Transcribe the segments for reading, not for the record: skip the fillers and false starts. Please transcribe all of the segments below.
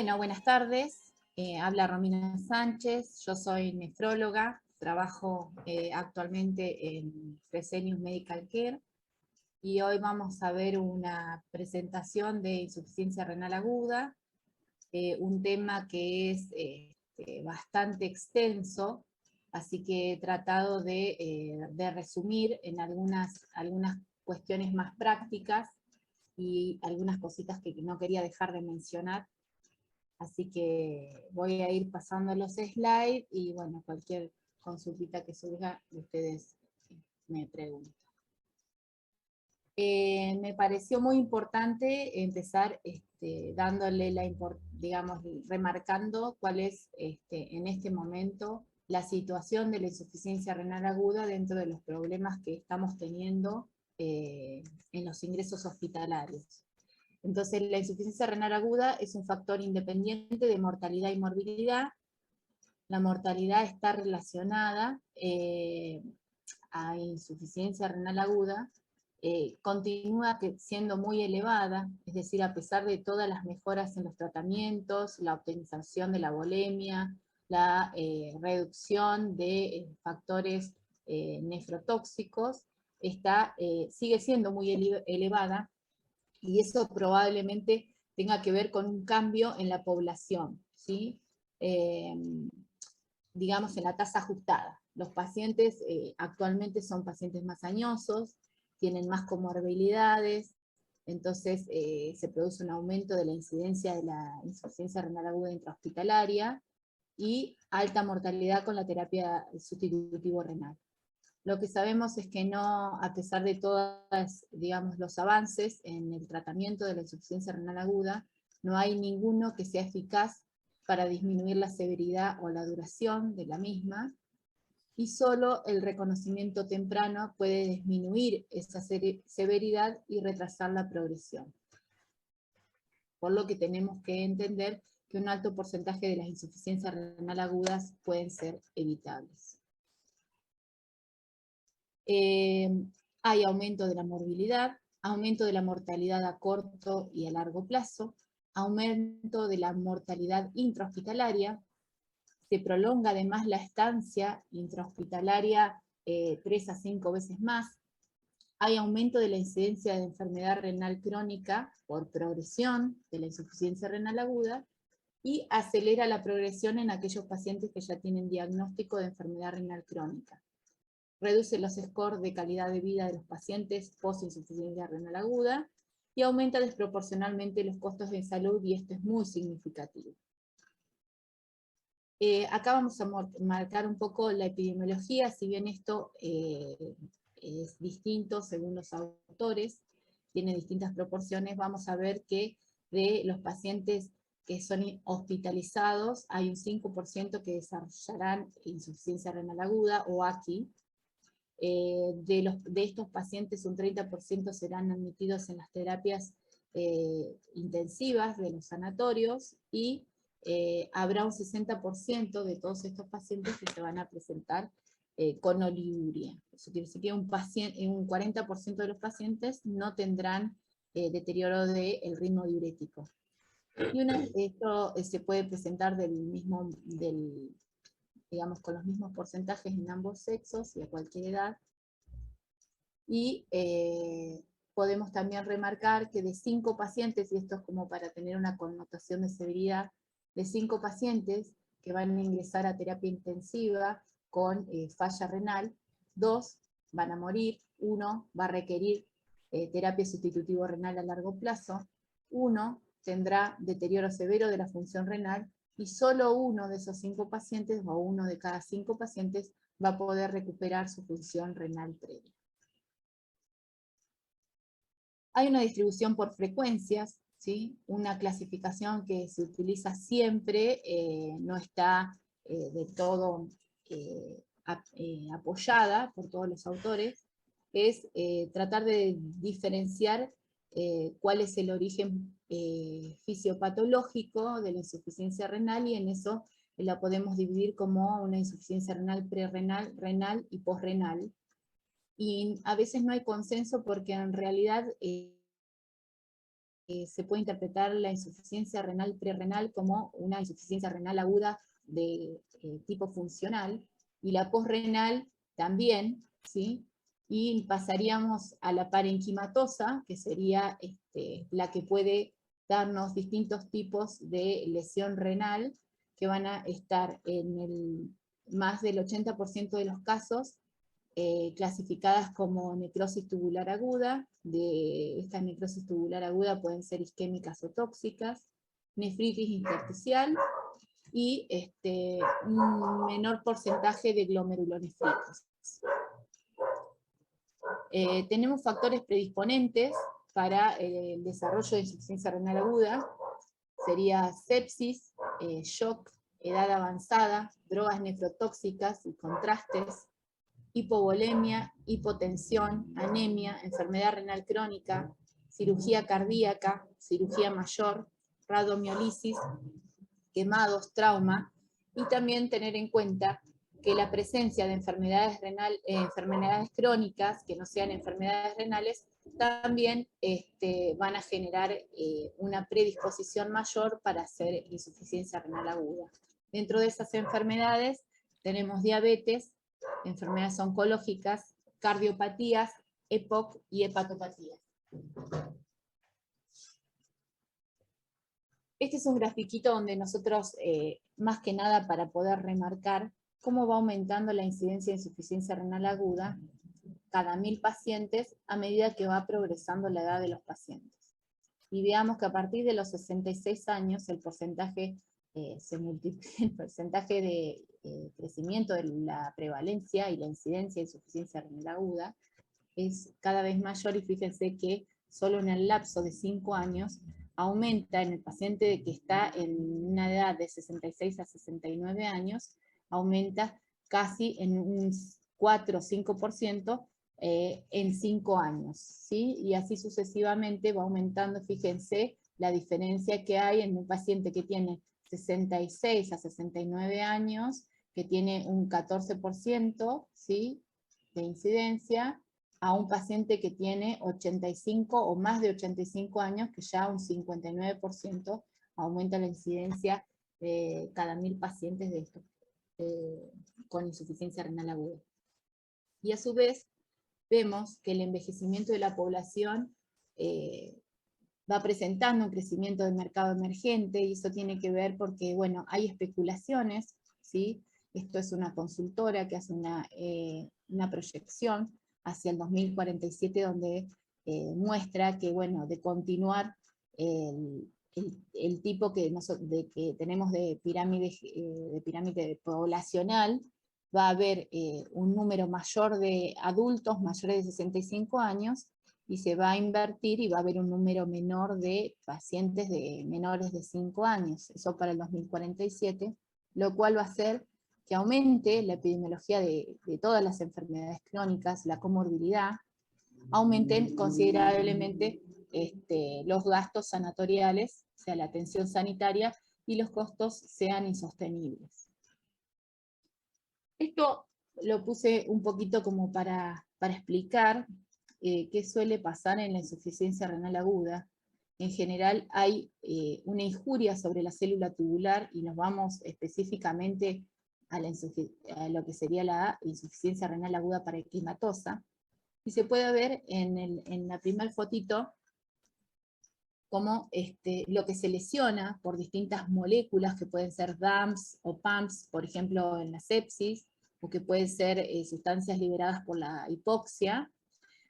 Bueno, buenas tardes. Habla Romina Sánchez, yo soy nefróloga, trabajo actualmente en Fresenius Medical Care y hoy vamos a ver una presentación de insuficiencia renal aguda, un tema que es bastante extenso, así que he tratado de resumir en algunas cuestiones más prácticas y algunas cositas que no quería dejar de mencionar. Así que voy a ir pasando los slides y bueno, cualquier consultita que surja, ustedes me preguntan. Me pareció muy importante empezar dándole digamos, remarcando cuál es en este momento la situación de la insuficiencia renal aguda dentro de los problemas que estamos teniendo en los ingresos hospitalarios. Entonces, la insuficiencia renal aguda es un factor independiente de mortalidad y morbilidad. La mortalidad está relacionada a insuficiencia renal aguda, continúa siendo muy elevada, es decir, a pesar de todas las mejoras en los tratamientos, la optimización de la volemia, la reducción de factores nefrotóxicos, sigue siendo muy elevada, y eso probablemente tenga que ver con un cambio en la población, ¿sí? Digamos en la tasa ajustada. Los pacientes actualmente son pacientes más añosos, tienen más comorbilidades, entonces se produce un aumento de la incidencia de la insuficiencia renal aguda intrahospitalaria y alta mortalidad con la terapia sustitutivo renal. Lo que sabemos es que no, a pesar de todos, digamos, los avances en el tratamiento de la insuficiencia renal aguda, no hay ninguno que sea eficaz para disminuir la severidad o la duración de la misma, y solo el reconocimiento temprano puede disminuir esa severidad y retrasar la progresión. Por lo que tenemos que entender que un alto porcentaje de las insuficiencias renal agudas pueden ser evitables. Hay aumento de la morbilidad, aumento de la mortalidad a corto y a largo plazo, aumento de la mortalidad intrahospitalaria, se prolonga además la estancia intrahospitalaria 3 a 5 veces más, hay aumento de la incidencia de enfermedad renal crónica por progresión de la insuficiencia renal aguda, y acelera la progresión en aquellos pacientes que ya tienen diagnóstico de enfermedad renal crónica. Reduce los scores de calidad de vida de los pacientes post-insuficiencia renal aguda, y aumenta desproporcionalmente los costos de salud, y esto es muy significativo. Acá vamos a marcar un poco la epidemiología, si bien esto es distinto según los autores, tiene distintas proporciones. Vamos a ver que de los pacientes que son hospitalizados, hay un 5% que desarrollarán insuficiencia renal aguda o AKI. De estos pacientes, un 30% serán admitidos en las terapias intensivas de los sanatorios, y habrá un 60% de todos estos pacientes que se van a presentar con oliguria. Eso quiere decir que un 40% de los pacientes no tendrán deterioro del ritmo diurético. Y esto se puede presentar digamos, con los mismos porcentajes en ambos sexos y a cualquier edad. Y podemos también remarcar que de 5 pacientes, y esto es como para tener una connotación de severidad, de 5 pacientes que van a ingresar a terapia intensiva con falla renal, 2 van a morir, 1 va a requerir terapia sustitutivo renal a largo plazo, 1 tendrá deterioro severo de la función renal, y solo 1 de esos 5 pacientes, o 1 de cada 5 pacientes, va a poder recuperar su función renal previa. Hay una distribución por frecuencias, ¿sí? Una clasificación que se utiliza siempre, no está del todo apoyada por todos los autores, es tratar de diferenciar cuál es el origen fisiopatológico de la insuficiencia renal, y en eso la podemos dividir como una insuficiencia renal prerrenal, renal y posrenal. Y a veces no hay consenso porque en realidad se puede interpretar la insuficiencia renal prerrenal como una insuficiencia renal aguda de tipo funcional, y la posrenal también, ¿sí? Y pasaríamos a la parenquimatosa, que sería la que puede darnos distintos tipos de lesión renal, que van a estar en más del 80% de los casos clasificadas como necrosis tubular aguda. De esta necrosis tubular aguda pueden ser isquémicas o tóxicas, nefritis intersticial y un menor porcentaje de glomerulonefritis. Tenemos factores predisponentes para el desarrollo de insuficiencia renal aguda. Sería sepsis, shock, edad avanzada, drogas nefrotóxicas y contrastes, hipovolemia, hipotensión, anemia, enfermedad renal crónica, cirugía cardíaca, cirugía mayor, rabdomiolisis, quemados, trauma, y también tener en cuenta que la presencia de enfermedades crónicas, que no sean enfermedades renales, también van a generar una predisposición mayor para hacer insuficiencia renal aguda. Dentro de esas enfermedades tenemos diabetes, enfermedades oncológicas, cardiopatías, EPOC y hepatopatías. Este es un grafiquito donde nosotros, más que nada para poder remarcar cómo va aumentando la incidencia de insuficiencia renal aguda cada 1000 pacientes a medida que va progresando la edad de los pacientes. Y veamos que a partir de los 66 años el porcentaje el porcentaje de crecimiento de la prevalencia y la incidencia de insuficiencia renal aguda es cada vez mayor, y fíjense que solo en el lapso de 5 años aumenta en el paciente que está en una edad de 66 a 69 años, aumenta casi en un 4 o 5% en 5 años, ¿sí? Y así sucesivamente va aumentando. Fíjense la diferencia que hay en un paciente que tiene 66 a 69 años, que tiene un 14%, ¿sí?, de incidencia, a un paciente que tiene 85 o más de 85 años, que ya un 59% aumenta la incidencia cada 1000 pacientes de esto, con insuficiencia renal aguda. Y a su vez, vemos que el envejecimiento de la población va presentando un crecimiento del mercado emergente, y eso tiene que ver porque, bueno, hay especulaciones, ¿sí? Esto es una consultora que hace una proyección hacia el 2047, donde muestra que, bueno, de continuar el tipo que tenemos de pirámide poblacional, va a haber un número mayor de adultos mayores de 65 años, y se va a invertir y va a haber un número menor de pacientes de menores de 5 años, eso para el 2047, lo cual va a hacer que aumente la epidemiología de todas las enfermedades crónicas, la comorbilidad, aumenten considerablemente los gastos sanatoriales, o sea, la atención sanitaria, y los costos sean insostenibles. Esto lo puse un poquito como para explicar qué suele pasar en la insuficiencia renal aguda. En general hay una injuria sobre la célula tubular, y nos vamos específicamente a lo que sería la insuficiencia renal aguda parenquimatosa, y se puede ver en la primera fotito como lo que se lesiona por distintas moléculas, que pueden ser DAMPs o PAMPs, por ejemplo en la sepsis, o que pueden ser sustancias liberadas por la hipoxia.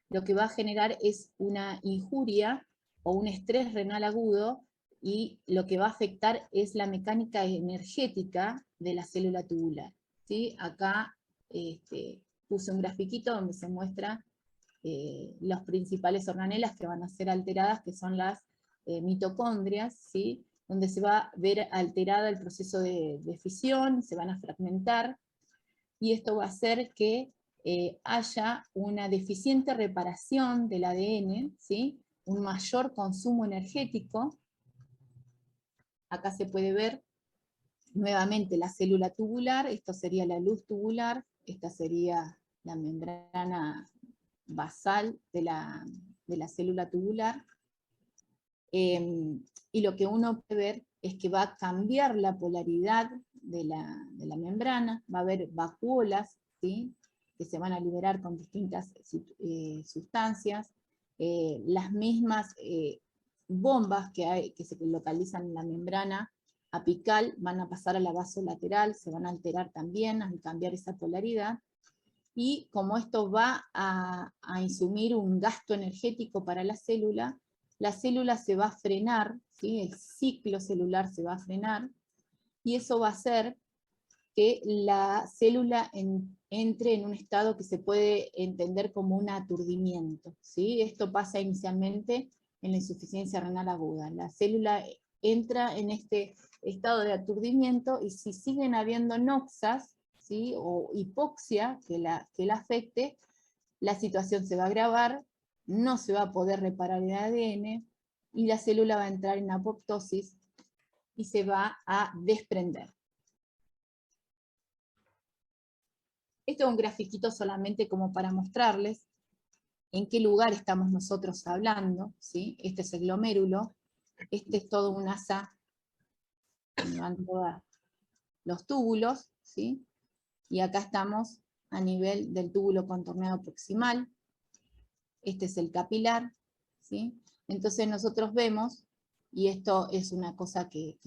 Lo que va a generar es una injuria o un estrés renal agudo, y lo que va a afectar es la mecánica energética de la célula tubular, ¿sí? Acá puse un grafiquito donde se muestra las principales organelas que van a ser alteradas, que son las mitocondrias, ¿sí?, donde se va a ver alterada el proceso de fisión, se van a fragmentar, y esto va a hacer que haya una deficiente reparación del ADN, ¿sí?, un mayor consumo energético. Acá se puede ver nuevamente la célula tubular, esto sería la luz tubular, esta sería la membrana basal de la célula tubular. y lo que uno puede ver es que va a cambiar la polaridad de la membrana, va a haber vacuolas, ¿sí?, que se van a liberar con distintas sustancias, las mismas bombas que se localizan en la membrana apical van a pasar a la vasolateral, se van a alterar también al cambiar esa polaridad, y como esto va a insumir un gasto energético para la célula se va a frenar, ¿sí?, el ciclo celular se va a frenar, y eso va a hacer que la célula entre en un estado que se puede entender como un aturdimiento, ¿sí? Esto pasa inicialmente en la insuficiencia renal aguda. La célula entra en este estado de aturdimiento, y si siguen habiendo noxas, ¿sí?, o hipoxia que la afecte, la situación se va a agravar, no se va a poder reparar el ADN, y la célula va a entrar en apoptosis y se va a desprender. Esto es un grafiquito solamente como para mostrarles en qué lugar estamos nosotros hablando, ¿sí? Este es el glomérulo, este es todo un asa, donde van todos los túbulos, ¿sí? Y acá estamos a nivel del túbulo contorneado proximal, este es el capilar, ¿sí? Entonces nosotros vemos, y esto es una cosa que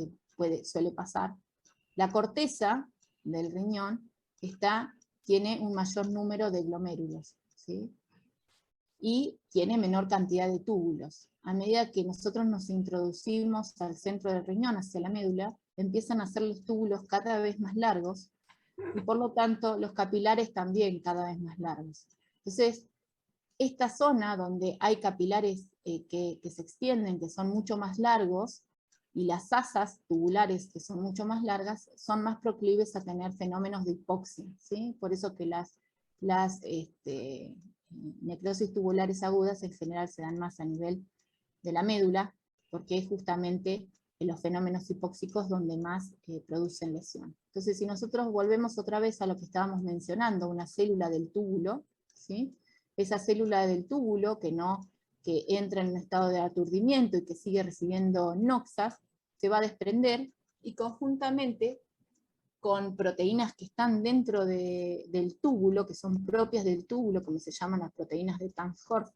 suele pasar, la corteza del riñón tiene un mayor número de glomérulos, ¿sí?, y tiene menor cantidad de túbulos. A medida que nosotros nos introducimos al centro del riñón, hacia la médula, empiezan a ser los túbulos cada vez más largos, y por lo tanto los capilares también cada vez más largos. Entonces, esta zona donde hay capilares que se extienden, que son mucho más largos, y las asas tubulares que son mucho más largas, son más proclives a tener fenómenos de hipoxia, ¿sí? Por eso que las necrosis tubulares agudas en general se dan más a nivel de la médula, porque es justamente en los fenómenos hipóxicos donde más producen lesión. Entonces, si nosotros volvemos otra vez a lo que estábamos mencionando, una célula del túbulo, ¿sí?, esa célula del túbulo que entra en un estado de aturdimiento y que sigue recibiendo noxas, se va a desprender, y conjuntamente con proteínas que están dentro del túbulo, que son propias del túbulo, como se llaman las proteínas de Tangstorff,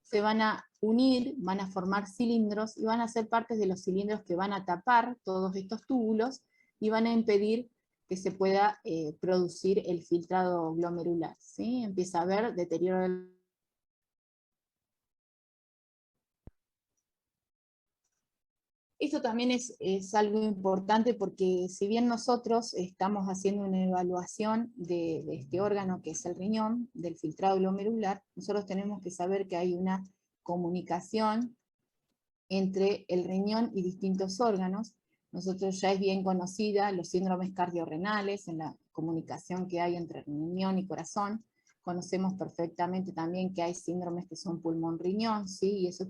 se van a unir, van a formar cilindros, y van a ser partes de los cilindros que van a tapar todos estos túbulos, y van a impedir que se pueda producir el filtrado glomerular, ¿sí? Empieza a haber deterioro del... Esto también es algo importante, porque si bien nosotros estamos haciendo una evaluación de este órgano que es el riñón, del filtrado glomerular, nosotros tenemos que saber que hay una comunicación entre el riñón y distintos órganos. Nosotros ya es bien conocida los síndromes cardiorrenales, en la comunicación que hay entre riñón y corazón. Conocemos perfectamente también que hay síndromes que son pulmón-riñón, ¿sí? Y eso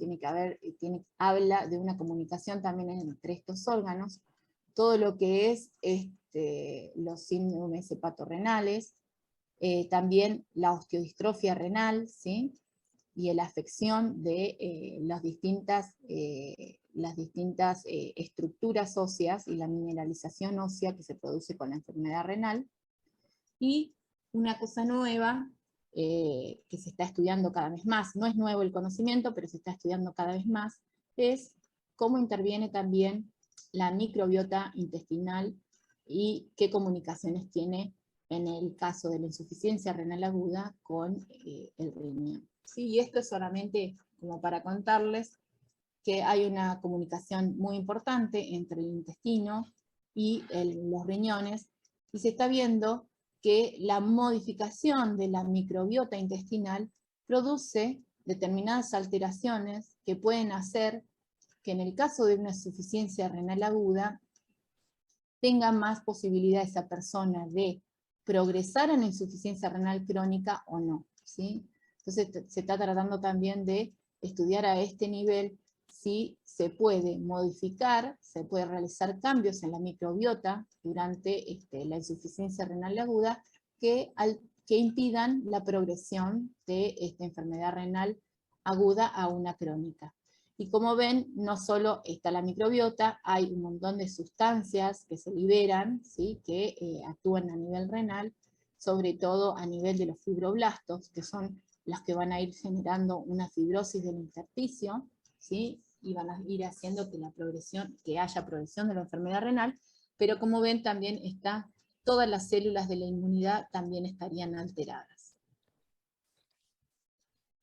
habla de una comunicación también entre estos órganos. Todo lo que es los síndromes hepatorrenales, también la osteodistrofia renal, ¿sí?, y la afección de las distintas estructuras óseas y la mineralización ósea que se produce con la enfermedad renal. Y una cosa nueva que se está estudiando cada vez más, no es nuevo el conocimiento, pero se está estudiando cada vez más, es cómo interviene también la microbiota intestinal y qué comunicaciones tiene en el caso de la insuficiencia renal aguda con el riñón. ¿Sí? Y esto es solamente como para contarles que hay una comunicación muy importante entre el intestino y los riñones, y se está viendo que la modificación de la microbiota intestinal produce determinadas alteraciones que pueden hacer que en el caso de una insuficiencia renal aguda tenga más posibilidad esa persona de progresar en la insuficiencia renal crónica o no, ¿sí? Entonces se está tratando también de estudiar a este nivel si se puede modificar, se puede realizar cambios en la microbiota durante la insuficiencia renal aguda que impidan la progresión de esta enfermedad renal aguda a una crónica. Y como ven, no solo está la microbiota, hay un montón de sustancias que se liberan, ¿sí? Que actúan a nivel renal, sobre todo a nivel de los fibroblastos, que son los que van a ir generando una fibrosis del intersticio, ¿sí? Y van a ir haciendo que haya progresión de la enfermedad renal, pero como ven también todas las células de la inmunidad también estarían alteradas.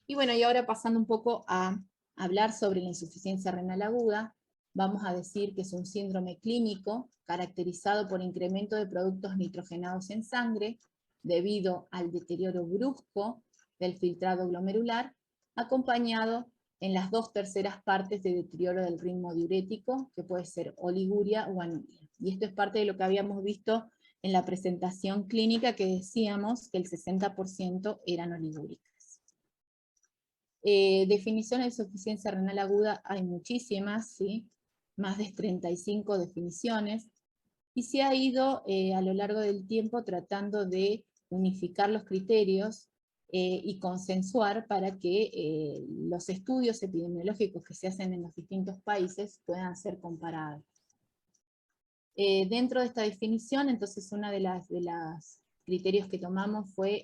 Y bueno, y ahora pasando un poco a hablar sobre la insuficiencia renal aguda, vamos a decir que es un síndrome clínico caracterizado por incremento de productos nitrogenados en sangre debido al deterioro brusco del filtrado glomerular, acompañado en las 2/3 partes de deterioro del ritmo diurético, que puede ser oliguria o anuria. Y esto es parte de lo que habíamos visto en la presentación clínica, que decíamos que el 60% eran oligúricas. Definiciones de insuficiencia renal aguda hay muchísimas, ¿sí? Más de 35 definiciones, y se ha ido a lo largo del tiempo tratando de unificar los criterios y consensuar para que los estudios epidemiológicos que se hacen en los distintos países puedan ser comparados. Dentro de esta definición, entonces, una de las criterios que tomamos fue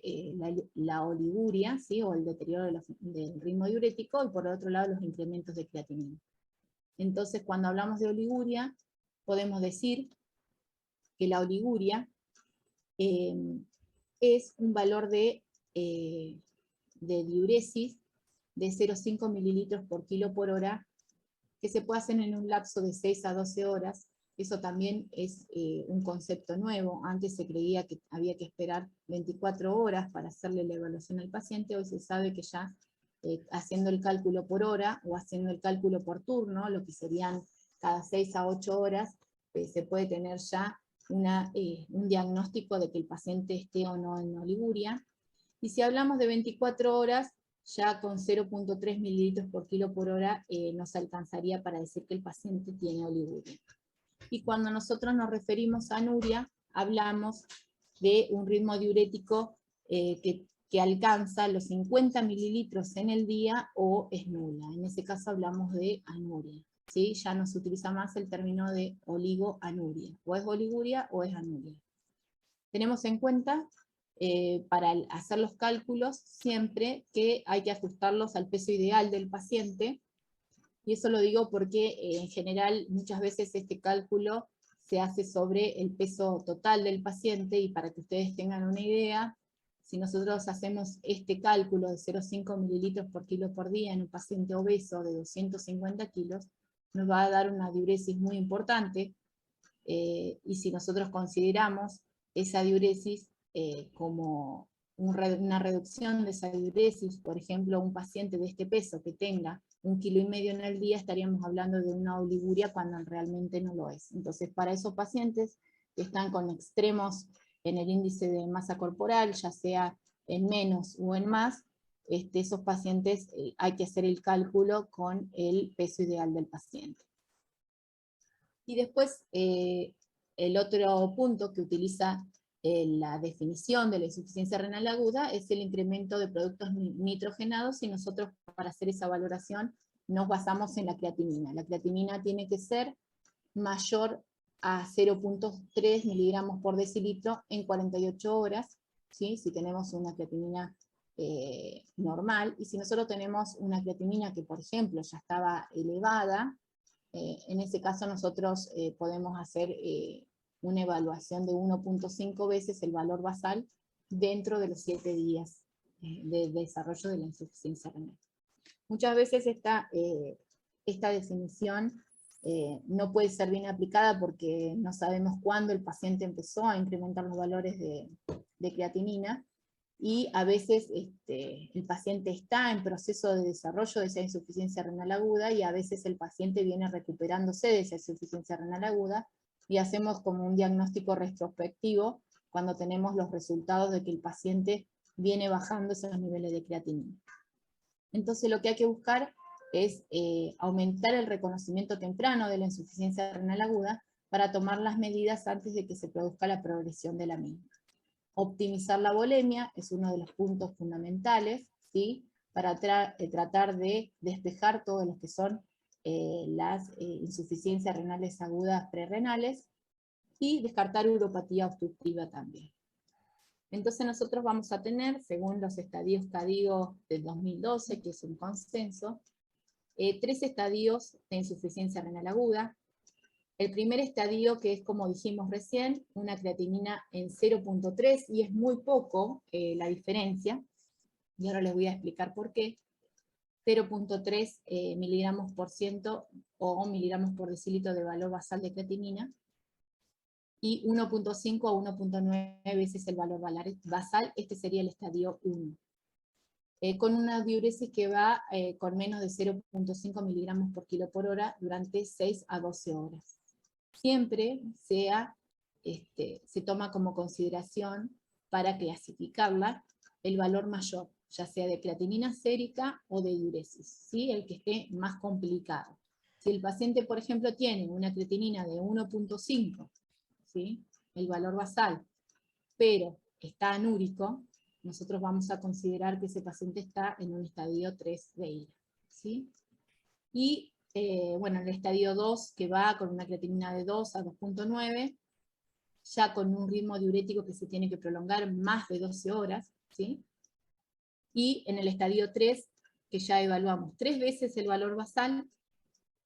la oliguria, ¿sí? O el deterioro del ritmo diurético, y por otro lado los incrementos de creatinina. Entonces, cuando hablamos de oliguria, podemos decir que la oliguria es un valor de diuresis de 0,5 mililitros por kilo por hora, que se puede hacer en un lapso de 6 a 12 horas. Eso también es un concepto nuevo. Antes se creía que había que esperar 24 horas para hacerle la evaluación al paciente. Hoy se sabe que ya haciendo el cálculo por hora o haciendo el cálculo por turno, lo que serían cada 6 a 8 horas, se puede tener ya un diagnóstico de que el paciente esté o no en oliguria. Y si hablamos de 24 horas, ya con 0,3 mililitros por kilo por hora nos alcanzaría para decir que el paciente tiene oliguria. Y cuando nosotros nos referimos a anuria, hablamos de un ritmo diurético que alcanza los 50 mililitros en el día o es nula. En ese caso hablamos de anuria, ¿sí? Ya no se utiliza más el término de oligoanuria. O es oliguria o es anuria. Tenemos en cuenta para hacer los cálculos siempre que hay que ajustarlos al peso ideal del paciente, y eso lo digo porque en general muchas veces este cálculo se hace sobre el peso total del paciente, y para que ustedes tengan una idea, si nosotros hacemos este cálculo de 0,5 mililitros por kilo por día en un paciente obeso de 250 kilos, nos va a dar una diuresis muy importante, y si nosotros consideramos esa diuresis como una reducción de esa diuresis, por ejemplo, un paciente de este peso que tenga 1,5 kilos en el día, estaríamos hablando de una oliguria cuando realmente no lo es. Entonces, para esos pacientes que están con extremos en el índice de masa corporal, ya sea en menos o en más, esos pacientes hay que hacer el cálculo con el peso ideal del paciente. Y después, el otro punto que utiliza la definición de la insuficiencia renal aguda es el incremento de productos nitrogenados, y nosotros para hacer esa valoración nos basamos en la creatinina. La creatinina tiene que ser mayor a 0,3 miligramos por decilitro en 48 horas, ¿sí? Si tenemos una creatinina normal, y si nosotros tenemos una creatinina que, por ejemplo, ya estaba elevada, en ese caso nosotros podemos hacer una evaluación de 1,5 veces el valor basal dentro de los 7 días de desarrollo de la insuficiencia renal. Muchas veces esta definición no puede ser bien aplicada porque no sabemos cuándo el paciente empezó a incrementar los valores de creatinina, y a veces el paciente está en proceso de desarrollo de esa insuficiencia renal aguda, y a veces el paciente viene recuperándose de esa insuficiencia renal aguda, y hacemos como un diagnóstico retrospectivo cuando tenemos los resultados de que el paciente viene bajando esos niveles de creatinina. Entonces lo que hay que buscar es aumentar el reconocimiento temprano de la insuficiencia renal aguda para tomar las medidas antes de que se produzca la progresión de la misma. Optimizar la volemia es uno de los puntos fundamentales, ¿sí? Para tratar de despejar todos los que son las insuficiencias renales agudas prerrenales, y descartar uropatía obstructiva también. Entonces nosotros vamos a tener, según los estadios CADIGO del 2012, que es un consenso, 3 estadios de insuficiencia renal aguda. El primer estadio, que es como dijimos recién, una creatinina en 0.3, y es muy poco la diferencia, y ahora les voy a explicar por qué. 0.3 miligramos por ciento o miligramos por decilitro de valor basal de creatinina, y 1.5 a 1.9 veces el valor basal. Este sería el estadio 1. Con una diuresis que va con menos de 0.5 miligramos por kilo por hora durante 6 a 12 horas. Siempre se toma como consideración, para clasificarla, el valor mayor, ya sea de creatinina sérica o de diuresis, ¿sí? El que esté más complicado. Si el paciente, por ejemplo, tiene una creatinina de 1.5, ¿sí?, el valor basal, pero está anúrico, nosotros vamos a considerar que ese paciente está en un estadio 3 de IRA, ¿sí? Y bueno, el estadio 2, que va con una creatinina de 2 a 2.9, ya con un ritmo diurético que se tiene que prolongar más de 12 horas, ¿sí? Y en el estadio 3, que ya evaluamos 3 veces el valor basal,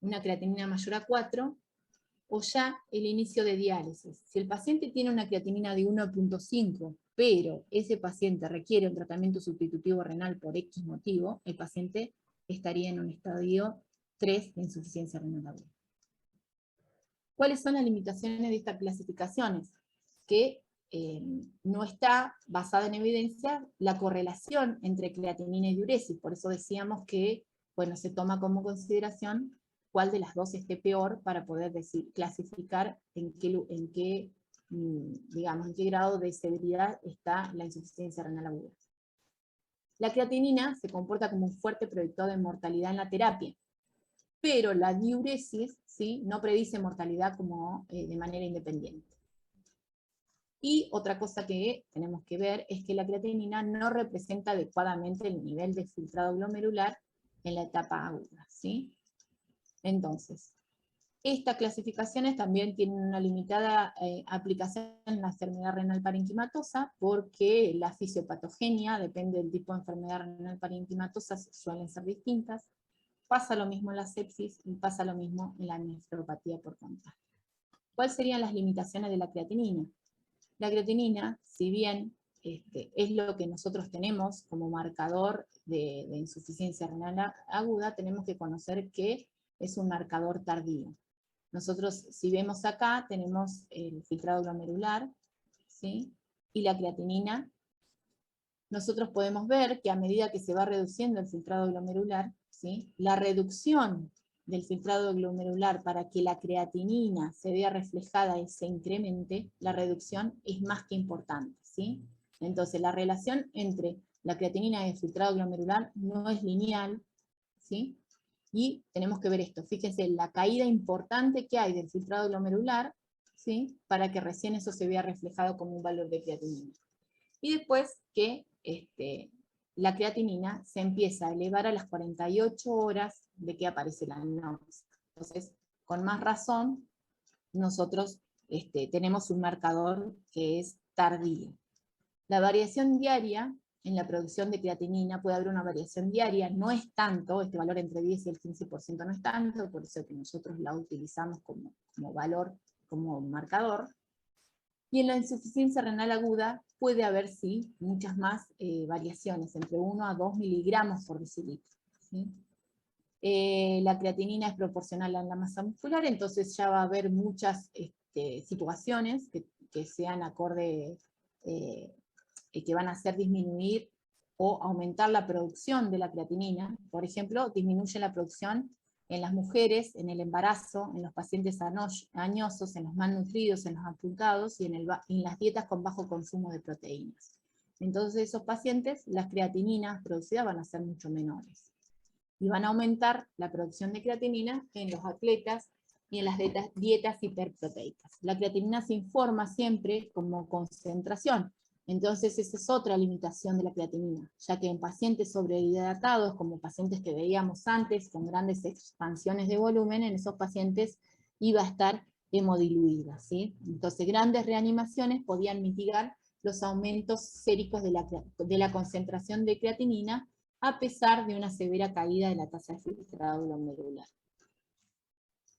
una creatinina mayor a 4, o ya el inicio de diálisis. Si el paciente tiene una creatinina de 1.5, pero ese paciente requiere un tratamiento sustitutivo renal por X motivo, el paciente estaría en un estadio 3 de insuficiencia renal aguda. ¿Cuáles son las limitaciones de estas clasificaciones? Que no está basada en evidencia la correlación entre creatinina y diuresis, por eso decíamos que, bueno, se toma como consideración cuál de las dos esté peor para poder clasificar en qué grado de severidad está la insuficiencia renal aguda. La creatinina se comporta como un fuerte predictor de mortalidad en la terapia, pero la diuresis, ¿sí?, no predice mortalidad de manera independiente. Y otra cosa que tenemos que ver es que la creatinina no representa adecuadamente el nivel de filtrado glomerular en la etapa aguda, ¿sí? Entonces, estas clasificaciones también tienen una limitada aplicación en la enfermedad renal parenquimatosa, porque la fisiopatogenia, depende del tipo de enfermedad renal parenquimatosa, suelen ser distintas. Pasa lo mismo en la sepsis y pasa lo mismo en la nefropatía por contagio. ¿Cuáles serían las limitaciones de la creatinina? La creatinina, si bien es lo que nosotros tenemos como marcador de insuficiencia renal aguda, tenemos que conocer que es un marcador tardío. Nosotros, si vemos acá, tenemos el filtrado glomerular, ¿sí?, y la creatinina. Nosotros podemos ver que a medida que se va reduciendo el filtrado glomerular, ¿sí?, la reducción del filtrado glomerular para que la creatinina se vea reflejada y se incremente, la reducción es más que importante, ¿sí? Entonces la relación entre la creatinina y el filtrado glomerular no es lineal, ¿sí? Y tenemos que ver esto, fíjense la caída importante que hay del filtrado glomerular, ¿sí?, para que recién eso se vea reflejado como un valor de creatinina. Y después que la creatinina se empieza a elevar a las 48 horas de que aparece la anemia. Entonces, con más razón, nosotros tenemos un marcador que es tardío. La variación diaria en la producción de creatinina, puede haber una variación diaria, no es tanto, este valor entre 10 y el 15% no es tanto, por eso que nosotros la utilizamos como valor, como marcador. Y en la insuficiencia renal aguda puede haber, sí, muchas más variaciones, entre 1 a 2 miligramos por decilitro, ¿sí? La creatinina es proporcional a la masa muscular, entonces ya va a haber muchas situaciones que sean acorde, que van a hacer disminuir o aumentar la producción de la creatinina. Por ejemplo, disminuye la producción en las mujeres, en el embarazo, en los pacientes añosos, en los malnutridos, en los apuntados y en las dietas con bajo consumo de proteínas. Entonces esos pacientes, las creatininas producidas van a ser mucho menores. Y van a aumentar la producción de creatinina en los atletas y en las dietas hiperproteicas. La creatinina se informa siempre como concentración, Entonces esa es otra limitación de la creatinina, ya que en pacientes sobrehidratados, como pacientes que veíamos antes, con grandes expansiones de volumen, en esos pacientes iba a estar hemodiluida, ¿sí? Entonces grandes reanimaciones podían mitigar los aumentos séricos de la concentración de creatinina, a pesar de una severa caída de la tasa de filtrado glomerular.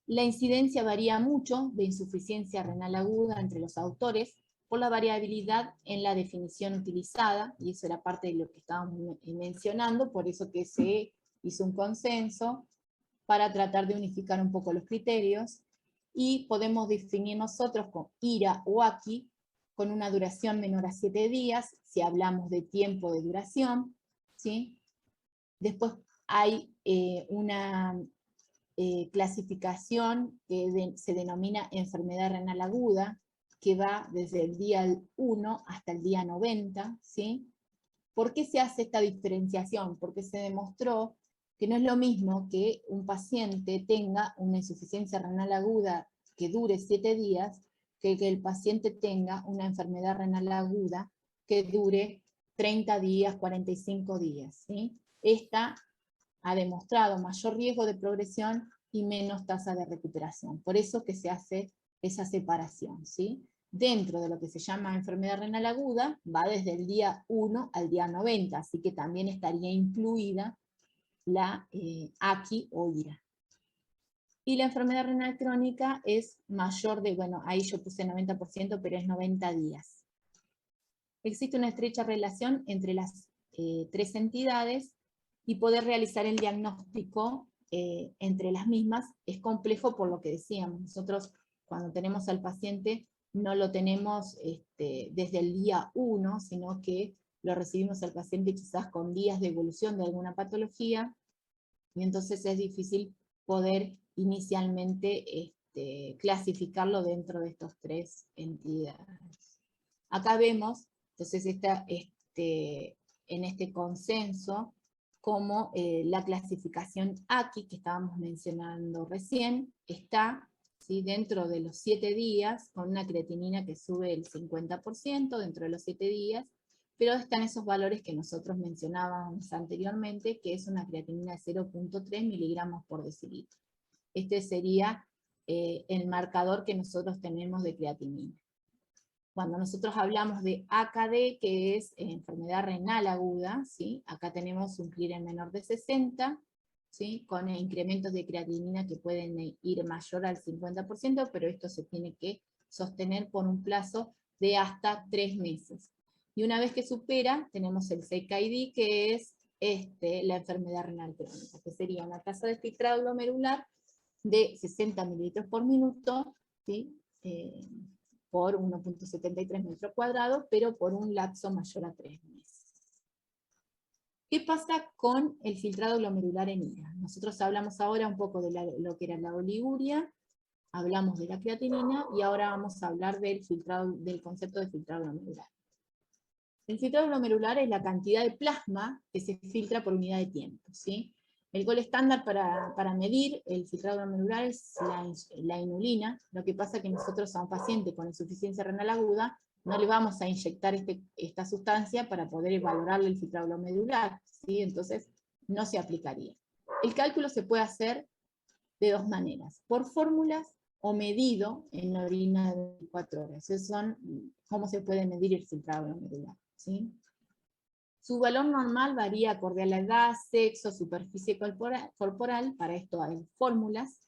La incidencia varía mucho de insuficiencia renal aguda entre los autores, por la variabilidad en la definición utilizada, y eso era parte de lo que estábamos mencionando, por eso que se hizo un consenso para tratar de unificar un poco los criterios, y podemos definir nosotros con IRA o ACI, con una duración menor a 7 días, si hablamos de tiempo de duración, ¿sí? Después hay una clasificación que se denomina enfermedad renal aguda, que va desde el día 1 hasta el día 90, ¿sí? ¿Por qué se hace esta diferenciación? Porque se demostró que no es lo mismo que un paciente tenga una insuficiencia renal aguda que dure 7 días, que el paciente tenga una enfermedad renal aguda que dure 30 días, 45 días, ¿sí? Esta ha demostrado mayor riesgo de progresión y menos tasa de recuperación. Por eso que se hace esa separación, ¿sí? Dentro de lo que se llama enfermedad renal aguda, va desde el día 1 al día 90, así que también estaría incluida la ACI o IRA. Y la enfermedad renal crónica es mayor de, bueno, ahí yo puse 90%, pero es 90 días. Existe una estrecha relación entre las tres entidades, y poder realizar el diagnóstico entre las mismas es complejo por lo que decíamos. Nosotros cuando tenemos al paciente no lo tenemos desde el día 1, sino que lo recibimos al paciente quizás con días de evolución de alguna patología, y entonces es difícil poder inicialmente clasificarlo dentro de estas tres entidades. Acá vemos, entonces en este consenso, como la clasificación ACI, que estábamos mencionando recién, está, ¿sí?, dentro de los 7 días, con una creatinina que sube el 50% dentro de los 7 días, pero están esos valores que nosotros mencionábamos anteriormente, que es una creatinina de 0.3 miligramos por decilitro. Este sería el marcador que nosotros tenemos de creatinina. Cuando nosotros hablamos de AKD, que es enfermedad renal aguda, ¿sí?, acá tenemos un clearance menor de 60, ¿sí?, con incrementos de creatinina que pueden ir mayor al 50%, pero esto se tiene que sostener por un plazo de hasta 3 meses. Y una vez que supera, tenemos el CKD, que es la enfermedad renal crónica, que sería una tasa de filtrado glomerular de 60 mililitros por minuto, ¿sí?, por 1.73 metros cuadrados, pero por un lapso mayor a 3 meses. ¿Qué pasa con el filtrado glomerular en IRA? Nosotros hablamos ahora un poco de lo que era la oliguria, hablamos de la creatinina, y ahora vamos a hablar del concepto de filtrado glomerular. El filtrado glomerular es la cantidad de plasma que se filtra por unidad de tiempo, ¿sí? El gol estándar para medir el filtrado glomerular es la inulina. Lo que pasa es que nosotros a un paciente con insuficiencia renal aguda no le vamos a inyectar esta sustancia para poder valorarle el filtrado glomerular, ¿sí? Entonces no se aplicaría. El cálculo se puede hacer de dos maneras: por fórmulas o medido en la orina de 24 horas. Esos son cómo se puede medir el filtrado glomerular, ¿sí? Su valor normal varía acorde a la edad, sexo, superficie corporal, para esto hay fórmulas.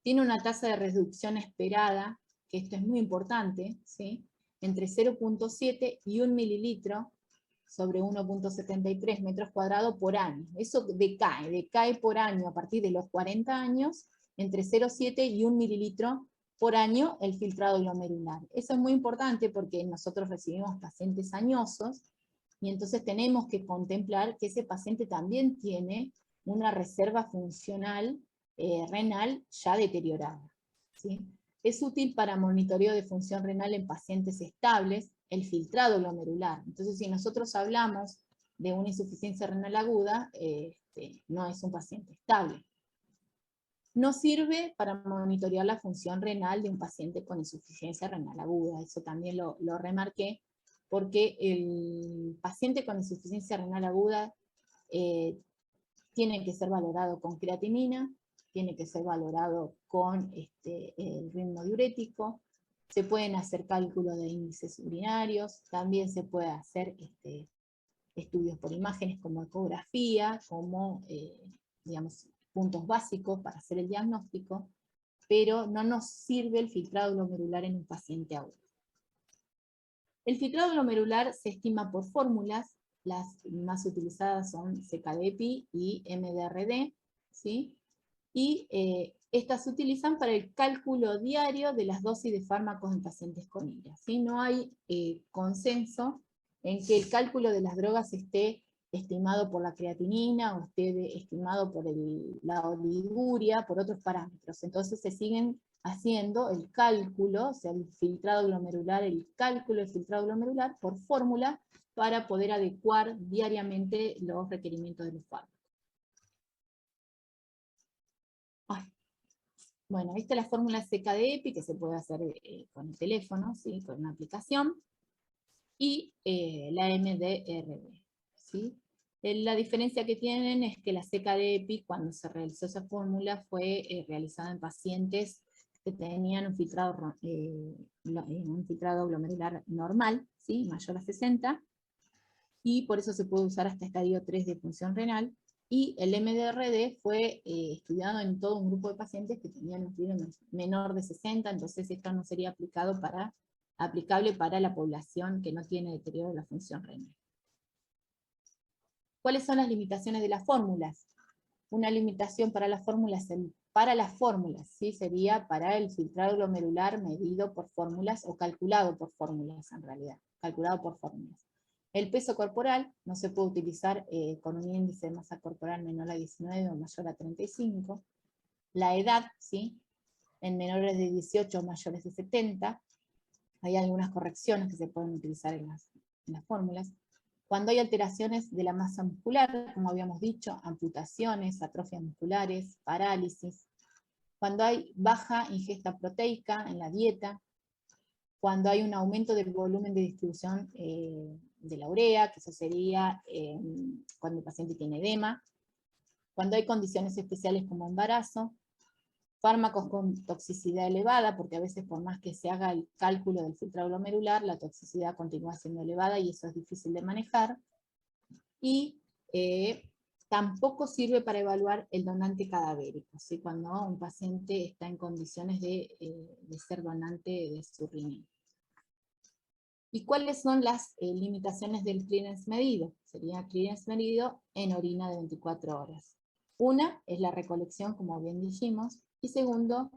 Tiene una tasa de reducción esperada, que esto es muy importante, ¿sí?, entre 0.7 y 1 mililitro sobre 1.73 metros cuadrados por año. Eso decae por año a partir de los 40 años, entre 0.7 y 1 mililitro por año el filtrado glomerular. Eso es muy importante porque nosotros recibimos pacientes añosos, y entonces tenemos que contemplar que ese paciente también tiene una reserva funcional renal ya deteriorada, ¿sí? Es útil para monitoreo de función renal en pacientes estables, el filtrado glomerular. Entonces, si nosotros hablamos de una insuficiencia renal aguda, no es un paciente estable. No sirve para monitorear la función renal de un paciente con insuficiencia renal aguda, eso también lo remarqué, porque el paciente con insuficiencia renal aguda tiene que ser valorado con creatinina, tiene que ser valorado con el ritmo diurético, se pueden hacer cálculos de índices urinarios, también se puede hacer estudios por imágenes como ecografía, como digamos, puntos básicos para hacer el diagnóstico, pero no nos sirve el filtrado glomerular en un paciente agudo. El filtrado glomerular se estima por fórmulas, las más utilizadas son CKD-EPI y MDRD, ¿sí? Y estas se utilizan para el cálculo diario de las dosis de fármacos en pacientes con IRA, ¿sí? No hay consenso en que el cálculo de las drogas esté estimado por la creatinina o esté estimado por la oliguria, por otros parámetros. Entonces se siguen haciendo el cálculo, o sea, el filtrado glomerular, el cálculo del filtrado glomerular por fórmula para poder adecuar diariamente los requerimientos de los fármacos. Bueno, esta es la fórmula CKD-EPI que se puede hacer con el teléfono, ¿sí? Con una aplicación, y la MDRD, ¿sí? La diferencia que tienen es que la CKD-EPI, cuando se realizó esa fórmula, fue realizada en pacientes que tenían un filtrado glomerular normal, ¿sí? Mayor a 60, y por eso se puede usar hasta estadio 3 de función renal, y el MDRD fue estudiado en todo un grupo de pacientes que tenían un fibro menor de 60, entonces esto no sería aplicable para la población que no tiene deterioro de la función renal. ¿Cuáles son las limitaciones de las fórmulas? Una limitación para las fórmulas, ¿sí? Sería para el filtrado glomerular medido por fórmulas o calculado por fórmulas en realidad, calculado por fórmulas. El peso corporal no se puede utilizar con un índice de masa corporal menor a 19 o mayor a 35. La edad, ¿sí? En menores de 18 o mayores de 70. Hay algunas correcciones que se pueden utilizar en las fórmulas. Cuando hay alteraciones de la masa muscular, como habíamos dicho, amputaciones, atrofias musculares, parálisis. Cuando hay baja ingesta proteica en la dieta. Cuando hay un aumento del volumen de distribución de la urea, que eso sería cuando el paciente tiene edema. Cuando hay condiciones especiales como embarazo. Fármacos con toxicidad elevada, porque a veces por más que se haga el cálculo del filtrado glomerular, la toxicidad continúa siendo elevada y eso es difícil de manejar. Y tampoco sirve para evaluar el donante cadavérico, ¿sí? Cuando un paciente está en condiciones de ser donante de su riñón. ¿Y cuáles son las limitaciones del clearance medido? Sería clearance medido en orina de 24 horas. Una es la recolección, como bien dijimos, y segundo,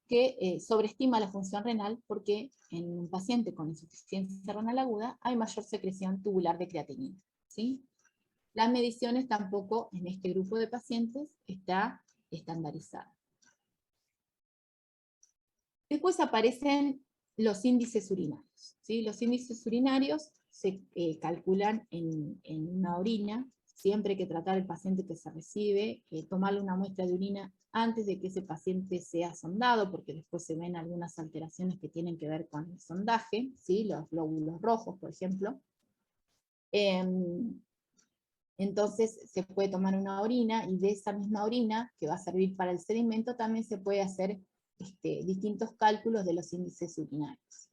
que sobreestima la función renal porque en un paciente con insuficiencia renal aguda hay mayor secreción tubular de creatinina, ¿sí? Las mediciones tampoco en este grupo de pacientes está estandarizada. Después aparecen los índices urinarios, ¿sí? Los índices urinarios se calculan en una orina. Siempre hay que tratar al paciente que se recibe, tomarle una muestra de orina antes de que ese paciente sea sondado, porque después se ven algunas alteraciones que tienen que ver con el sondaje, ¿sí? Los glóbulos rojos, por ejemplo. Entonces se puede tomar una orina, y de esa misma orina, que va a servir para el sedimento, también se puede hacer distintos cálculos de los índices urinarios.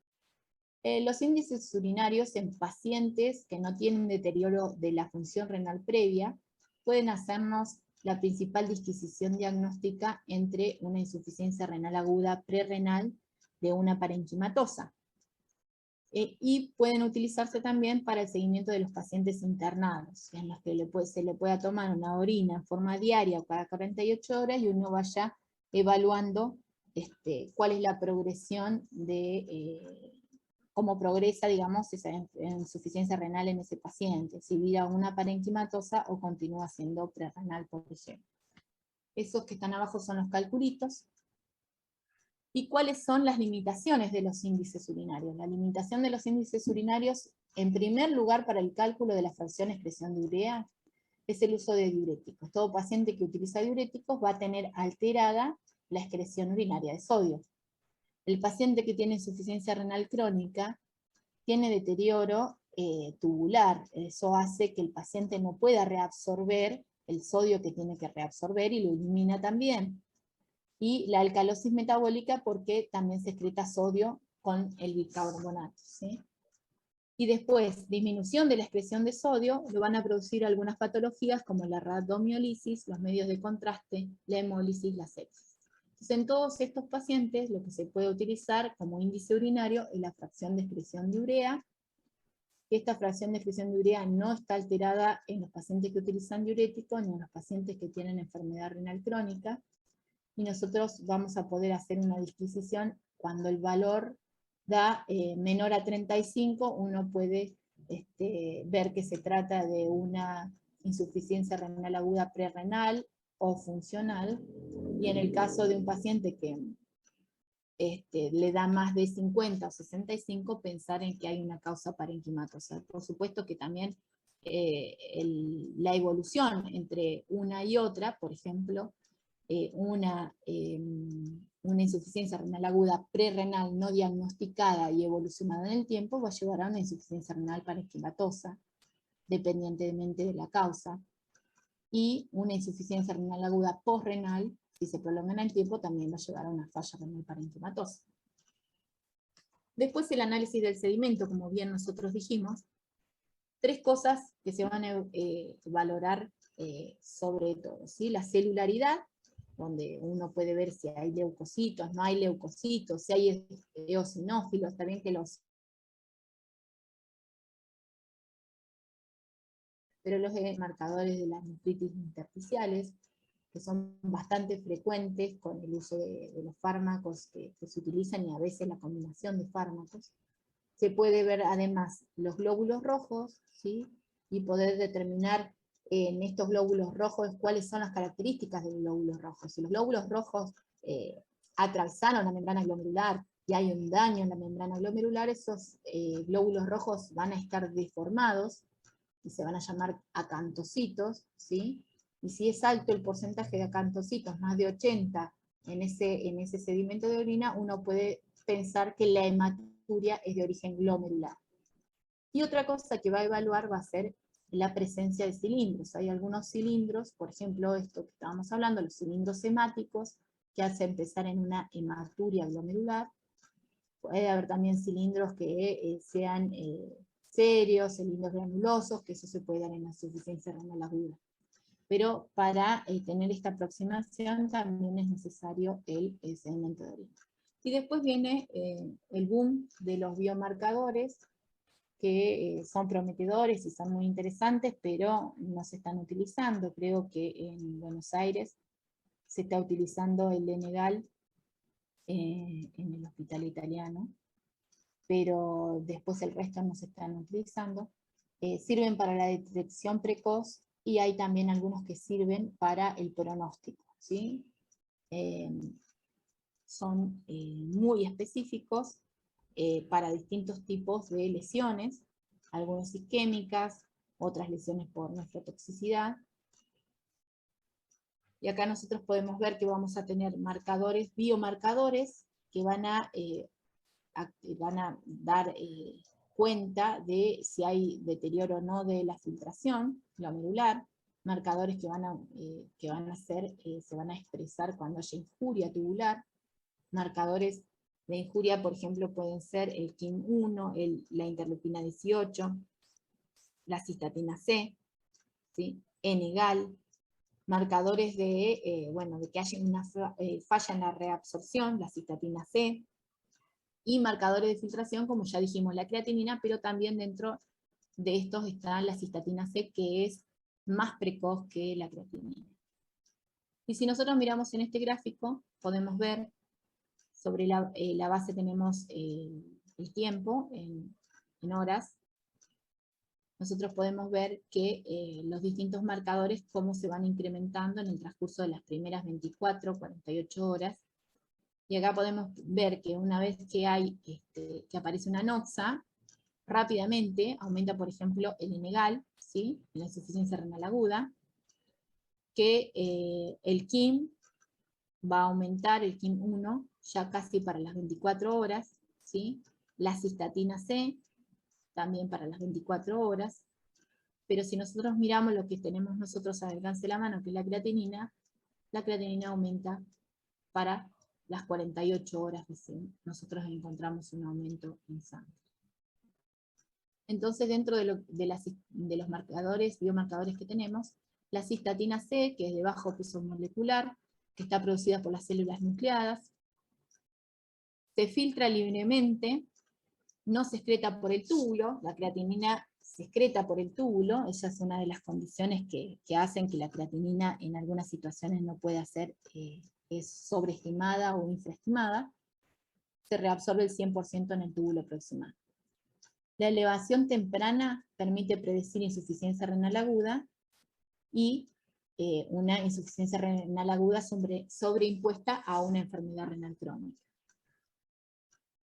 Los índices urinarios en pacientes que no tienen deterioro de la función renal previa pueden hacernos la principal disquisición diagnóstica entre una insuficiencia renal aguda prerrenal de una parenquimatosa. Y pueden utilizarse también para el seguimiento de los pacientes internados, en los que se le pueda tomar una orina en forma diaria o cada 48 horas y uno vaya evaluando cuál es la progresión de cómo progresa, digamos, esa insuficiencia renal en ese paciente, si vira una parenquimatosa o continúa siendo prerrenal, por ejemplo. Esos que están abajo son los calculitos. ¿Y cuáles son las limitaciones de los índices urinarios? La limitación de los índices urinarios, en primer lugar, para el cálculo de la fracción excreción de urea, es el uso de diuréticos. Todo paciente que utiliza diuréticos va a tener alterada la excreción urinaria de sodio. El paciente que tiene insuficiencia renal crónica tiene deterioro tubular. Eso hace que el paciente no pueda reabsorber el sodio que tiene que reabsorber y lo elimina también. Y la alcalosis metabólica porque también se excreta sodio con el bicarbonato, ¿sí? Y después, disminución de la excreción de sodio, lo van a producir algunas patologías como la rabdomiólisis, los medios de contraste, la hemólisis, la sepsis. Entonces, en todos estos pacientes, lo que se puede utilizar como índice urinario es la fracción de excreción de urea. Esta fracción de excreción de urea no está alterada en los pacientes que utilizan diuréticos ni en los pacientes que tienen enfermedad renal crónica, y nosotros vamos a poder hacer una disquisición cuando el valor da menor a 35, uno puede ver que se trata de una insuficiencia renal aguda prerrenal o funcional, y en el caso de un paciente que le da más de 50 o 65, pensar en que hay una causa parenquimatosa. Por supuesto que también la evolución entre una y otra, por ejemplo, una insuficiencia renal aguda prerrenal no diagnosticada y evolucionada en el tiempo va a llevar a una insuficiencia renal parenquimatosa, dependientemente de la causa. Y una insuficiencia renal aguda posrenal, si se prolonga en el tiempo, también va a llevar a una falla renal parenquimatosa. Después el análisis del sedimento, como bien nosotros dijimos, tres cosas que se van a valorar sobre todo, ¿sí? La celularidad, donde uno puede ver si hay leucocitos, no hay leucocitos, si hay eosinófilos, también que los... Pero los marcadores de las nefritis intersticiales, que son bastante frecuentes con el uso de los fármacos que se utilizan y a veces la combinación de fármacos. Se puede ver además los glóbulos rojos, ¿sí? Y poder determinar en estos glóbulos rojos cuáles son las características de los glóbulos rojos. Si los glóbulos rojos atravesaron la membrana glomerular y hay un daño en la membrana glomerular, esos glóbulos rojos van a estar deformados y se van a llamar acantocitos, ¿sí? Y si es alto el porcentaje de acantocitos, más de 80 en ese sedimento de orina, uno puede pensar que la hematuria es de origen glomerular. Y otra cosa que va a evaluar va a ser la presencia de cilindros. Hay algunos cilindros, por ejemplo, esto que estábamos hablando, los cilindros hemáticos, que hace empezar en una hematuria glomerular. Puede haber también cilindros que sean serios, cilindros granulosos, que eso se puede dar en la insuficiencia renal aguda. Pero para tener esta aproximación también es necesario el sedimento de orina. Y después viene el boom de los biomarcadores, que son prometedores y son muy interesantes, pero no se están utilizando. Creo que en Buenos Aires se está utilizando el Enegal en el hospital italiano, pero después el resto no se están utilizando. Sirven para la detección precoz y hay también algunos que sirven para el pronóstico, ¿sí? Son muy específicos para distintos tipos de lesiones, algunas isquémicas, otras lesiones por nefrotoxicidad. Y acá nosotros podemos ver que vamos a tener marcadores, biomarcadores, que van a dar cuenta de si hay deterioro o no de la filtración glomerular, marcadores que van a se van a expresar cuando haya injuria tubular, marcadores de injuria, por ejemplo, pueden ser el KIM1, la interleuquina 18, la cistatina C, ¿sí? Enegal, marcadores de que haya una falla en la reabsorción, la cistatina C, y marcadores de filtración, como ya dijimos, la creatinina, pero también dentro de estos está la cistatina C, que es más precoz que la creatinina. Y si nosotros miramos en este gráfico, podemos ver, sobre la base tenemos el tiempo en horas. Nosotros podemos ver que los distintos marcadores, cómo se van incrementando en el transcurso de las primeras 24, 48 horas. Y acá podemos ver que una vez que aparece una noxa, rápidamente aumenta, por ejemplo, el Enegal, ¿sí? En la insuficiencia renal aguda, que el KIM va a aumentar, el KIM1, ya casi para las 24 horas, ¿sí? La cistatina C también para las 24 horas, pero si nosotros miramos lo que tenemos nosotros al alcance de la mano, que es la creatinina aumenta para las 48 horas recién. Nosotros encontramos un aumento en sangre. Entonces, dentro de los biomarcadores que tenemos, la cistatina C, que es de bajo peso molecular, que está producida por las células nucleadas, se filtra libremente, no se excreta por el túbulo, la creatinina se excreta por el túbulo, esa es una de las condiciones que hacen que la creatinina en algunas situaciones no pueda ser sobreestimada o infraestimada, se reabsorbe el 100% en el túbulo proximal. La elevación temprana permite predecir insuficiencia renal aguda y una insuficiencia renal aguda sobreimpuesta a una enfermedad renal crónica.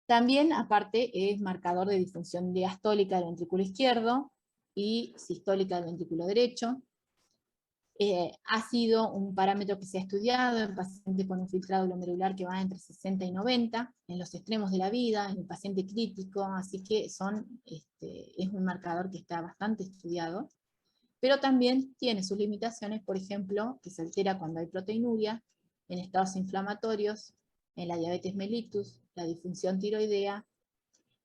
También, aparte, es marcador de disfunción diastólica del ventrículo izquierdo y sistólica del ventrículo derecho. Ha sido un parámetro que se ha estudiado en pacientes con un filtrado glomerular que va entre 60 y 90, en los extremos de la vida, en el paciente crítico, así que es un marcador que está bastante estudiado, pero también tiene sus limitaciones, por ejemplo, que se altera cuando hay proteinuria, en estados inflamatorios, en la diabetes mellitus, la disfunción tiroidea,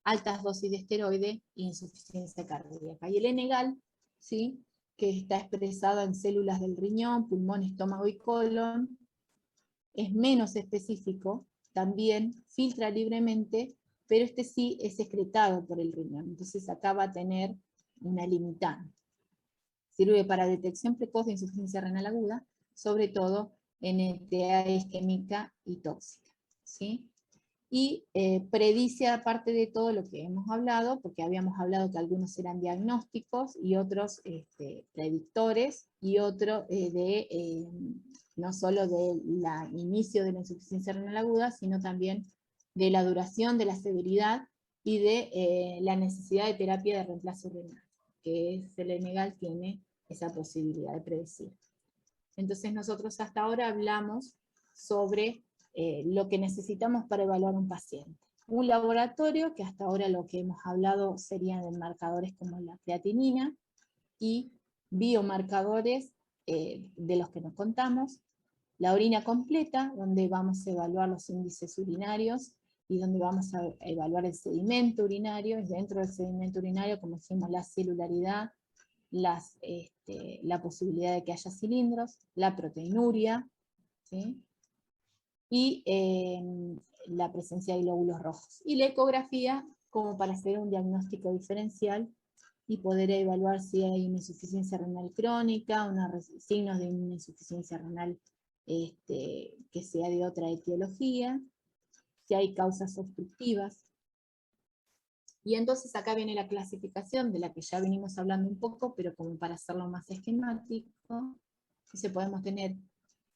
altas dosis de esteroide e insuficiencia cardíaca. Y el N-gal, ¿sí?, que está expresado en células del riñón, pulmón, estómago y colon, es menos específico, también filtra libremente, pero este sí es excretado por el riñón, entonces acá va a tener una limitante. Sirve para detección precoz de insuficiencia renal aguda, sobre todo en NTA isquémica y tóxica, ¿sí? Y predice, aparte de todo lo que hemos hablado, porque habíamos hablado que algunos eran diagnósticos y otros predictores, y otro no solo del inicio de la insuficiencia renal aguda, sino también de la duración, de la severidad y de la necesidad de terapia de reemplazo renal, que el N-gal tiene esa posibilidad de predecir. Entonces nosotros hasta ahora hablamos sobre lo que necesitamos para evaluar un paciente. Un laboratorio, que hasta ahora lo que hemos hablado serían de marcadores como la creatinina, y biomarcadores de los que nos contamos, la orina completa, donde vamos a evaluar los índices urinarios, y donde vamos a evaluar el sedimento urinario, y dentro del sedimento urinario, como dijimos, la celularidad, la posibilidad de que haya cilindros, la proteinuria, ¿sí?, y la presencia de glóbulos rojos. Y la ecografía como para hacer un diagnóstico diferencial y poder evaluar si hay una insuficiencia renal crónica, signos de una insuficiencia renal que sea de otra etiología, si hay causas obstructivas. Y entonces acá viene la clasificación de la que ya venimos hablando un poco, pero como para hacerlo más esquemático, entonces podemos tener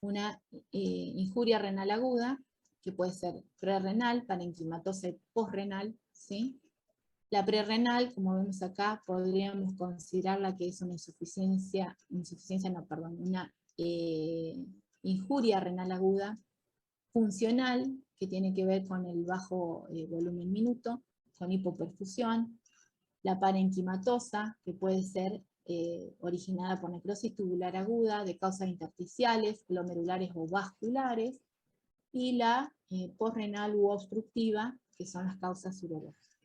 una injuria renal aguda, que puede ser prerrenal, parenquimatosa y posrenal, ¿sí? La prerrenal, como vemos acá, podríamos considerarla que es una una injuria renal aguda funcional, que tiene que ver con el bajo volumen minuto, con hipoperfusión. La parenquimatosa, que puede ser originada por necrosis tubular aguda de causas intersticiales, glomerulares o vasculares, y la posrenal u obstructiva, que son las causas urológicas.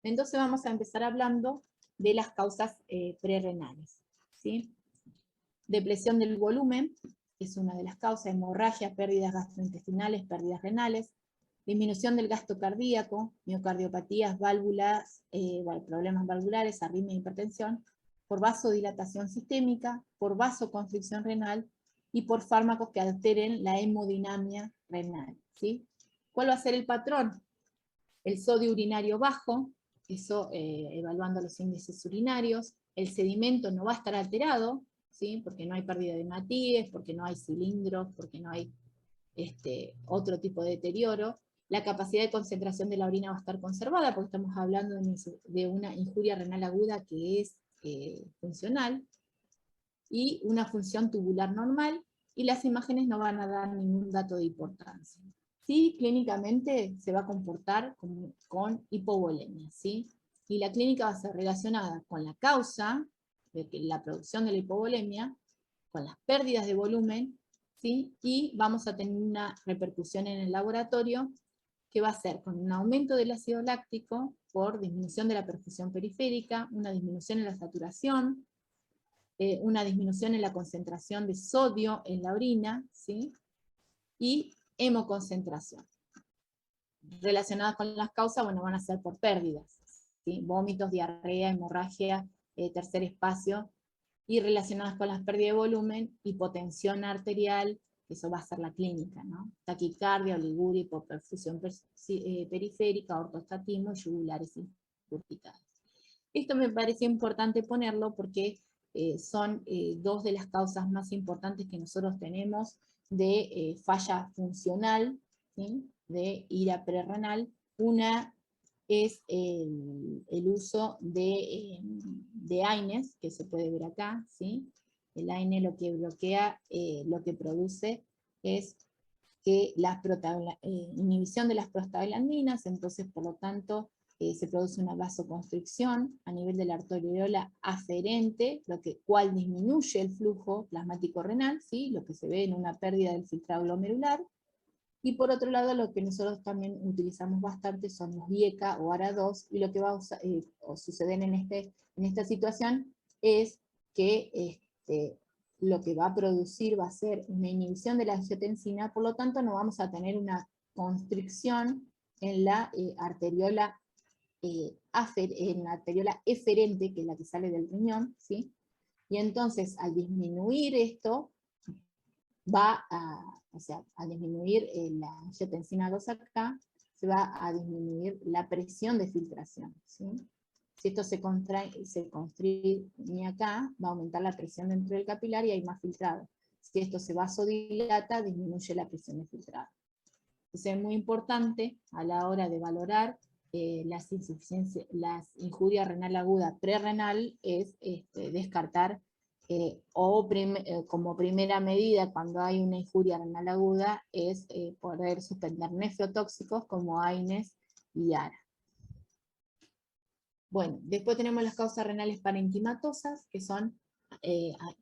Entonces vamos a empezar hablando de las causas prerrenales, ¿sí? Depresión del volumen, que es una de las causas, hemorragia, pérdidas gastrointestinales, pérdidas renales, disminución del gasto cardíaco, miocardiopatías, válvulas, problemas valvulares, arritmia e hipertensión, por vasodilatación sistémica, por vasoconstricción renal y por fármacos que alteren la hemodinamia renal, ¿sí? ¿Cuál va a ser el patrón? El sodio urinario bajo, eso evaluando los índices urinarios, el sedimento no va a estar alterado, ¿sí?, porque no hay pérdida de hematíes, porque no hay cilindros, porque no hay otro tipo de deterioro. La capacidad de concentración de la orina va a estar conservada, porque estamos hablando de una injuria renal aguda que es funcional, y una función tubular normal, y las imágenes no van a dar ningún dato de importancia. Sí, clínicamente se va a comportar con hipovolemia, ¿sí? y la clínica va a ser relacionada con la causa de la producción de la hipovolemia, con las pérdidas de volumen, ¿sí? Y vamos a tener una repercusión en el laboratorio que va a ser con un aumento del ácido láctico por disminución de la perfusión periférica, una disminución en la saturación, una disminución en la concentración de sodio en la orina, ¿sí? Y hemoconcentración. Relacionadas con las causas, bueno, van a ser por pérdidas, ¿sí? Vómitos, diarrea, hemorragia, tercer espacio, y relacionadas con las pérdidas de volumen, hipotensión arterial, eso va a ser la clínica, ¿no? Taquicardia, oliguria, hipoperfusión periférica, ortostatismo y yugulares incurticadas. Esto me parece importante ponerlo porque son dos de las causas más importantes que nosotros tenemos de falla funcional, ¿sí? De ira prerrenal. Una es el uso de AINES, que se puede ver acá, ¿sí? El AINE lo que bloquea, lo que produce es que la inhibición de las prostaglandinas, entonces por lo tanto se produce una vasoconstricción a nivel de la arteriola aferente, cual disminuye el flujo plasmático renal, ¿sí? Lo que se ve en una pérdida del filtrado glomerular. Y por otro lado, lo que nosotros también utilizamos bastante son los IECA o ARA2, y lo que va a suceder en esta situación es que lo que va a producir va a ser una inhibición de la angiotensina, por lo tanto no vamos a tener una constricción en la arteriola eferente, que es la que sale del riñón, ¿sí? Y entonces al disminuir esto, al disminuir la angiotensina 2 acá, se va a disminuir la presión de filtración, ¿sí? Si esto se constriñe acá, va a aumentar la presión dentro del capilar y hay más filtrado. Si esto se vasodilata, disminuye la presión de filtrado. Entonces es muy importante a la hora de valorar las injurias renal aguda prerrenal, es descartar como primera medida cuando hay una injuria renal aguda es poder suspender nefrotóxicos como AINES y ARA. Bueno, después tenemos las causas renales parenquimatosas, que son,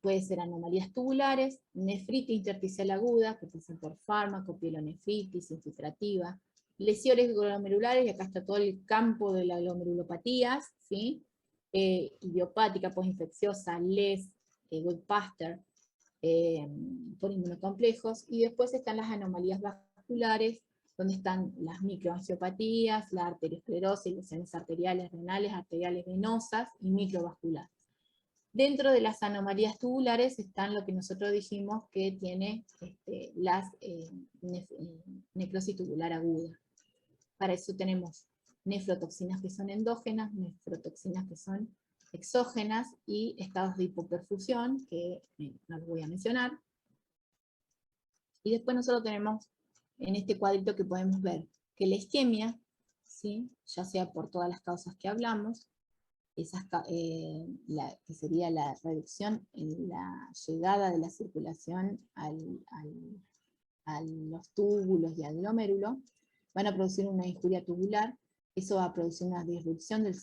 puede ser anomalías tubulares, nefritis intersticial aguda, que puede ser por fármaco, pielonefritis, infiltrativa, lesiones glomerulares, y acá está todo el campo de las glomerulopatías, ¿sí? Idiopática, postinfecciosa, LES, Goodpaster, por inmunocomplejos, y después están las anomalías vasculares, donde están las microangiopatías, la arteriosclerosis, lesiones arteriales renales, venosas y microvasculares. Dentro de las anomalías tubulares están lo que nosotros dijimos que tiene las necrosis tubular aguda. Para eso tenemos nefrotoxinas que son endógenas, nefrotoxinas que son exógenas y estados de hipoperfusión, que no los voy a mencionar. Y después nosotros tenemos en este cuadrito que podemos ver que la isquemia, ¿sí? Ya sea por todas las causas que hablamos, que sería la reducción en la llegada de la circulación a los túbulos y al glomérulo, van a producir una injuria tubular, eso va a producir una disrupción del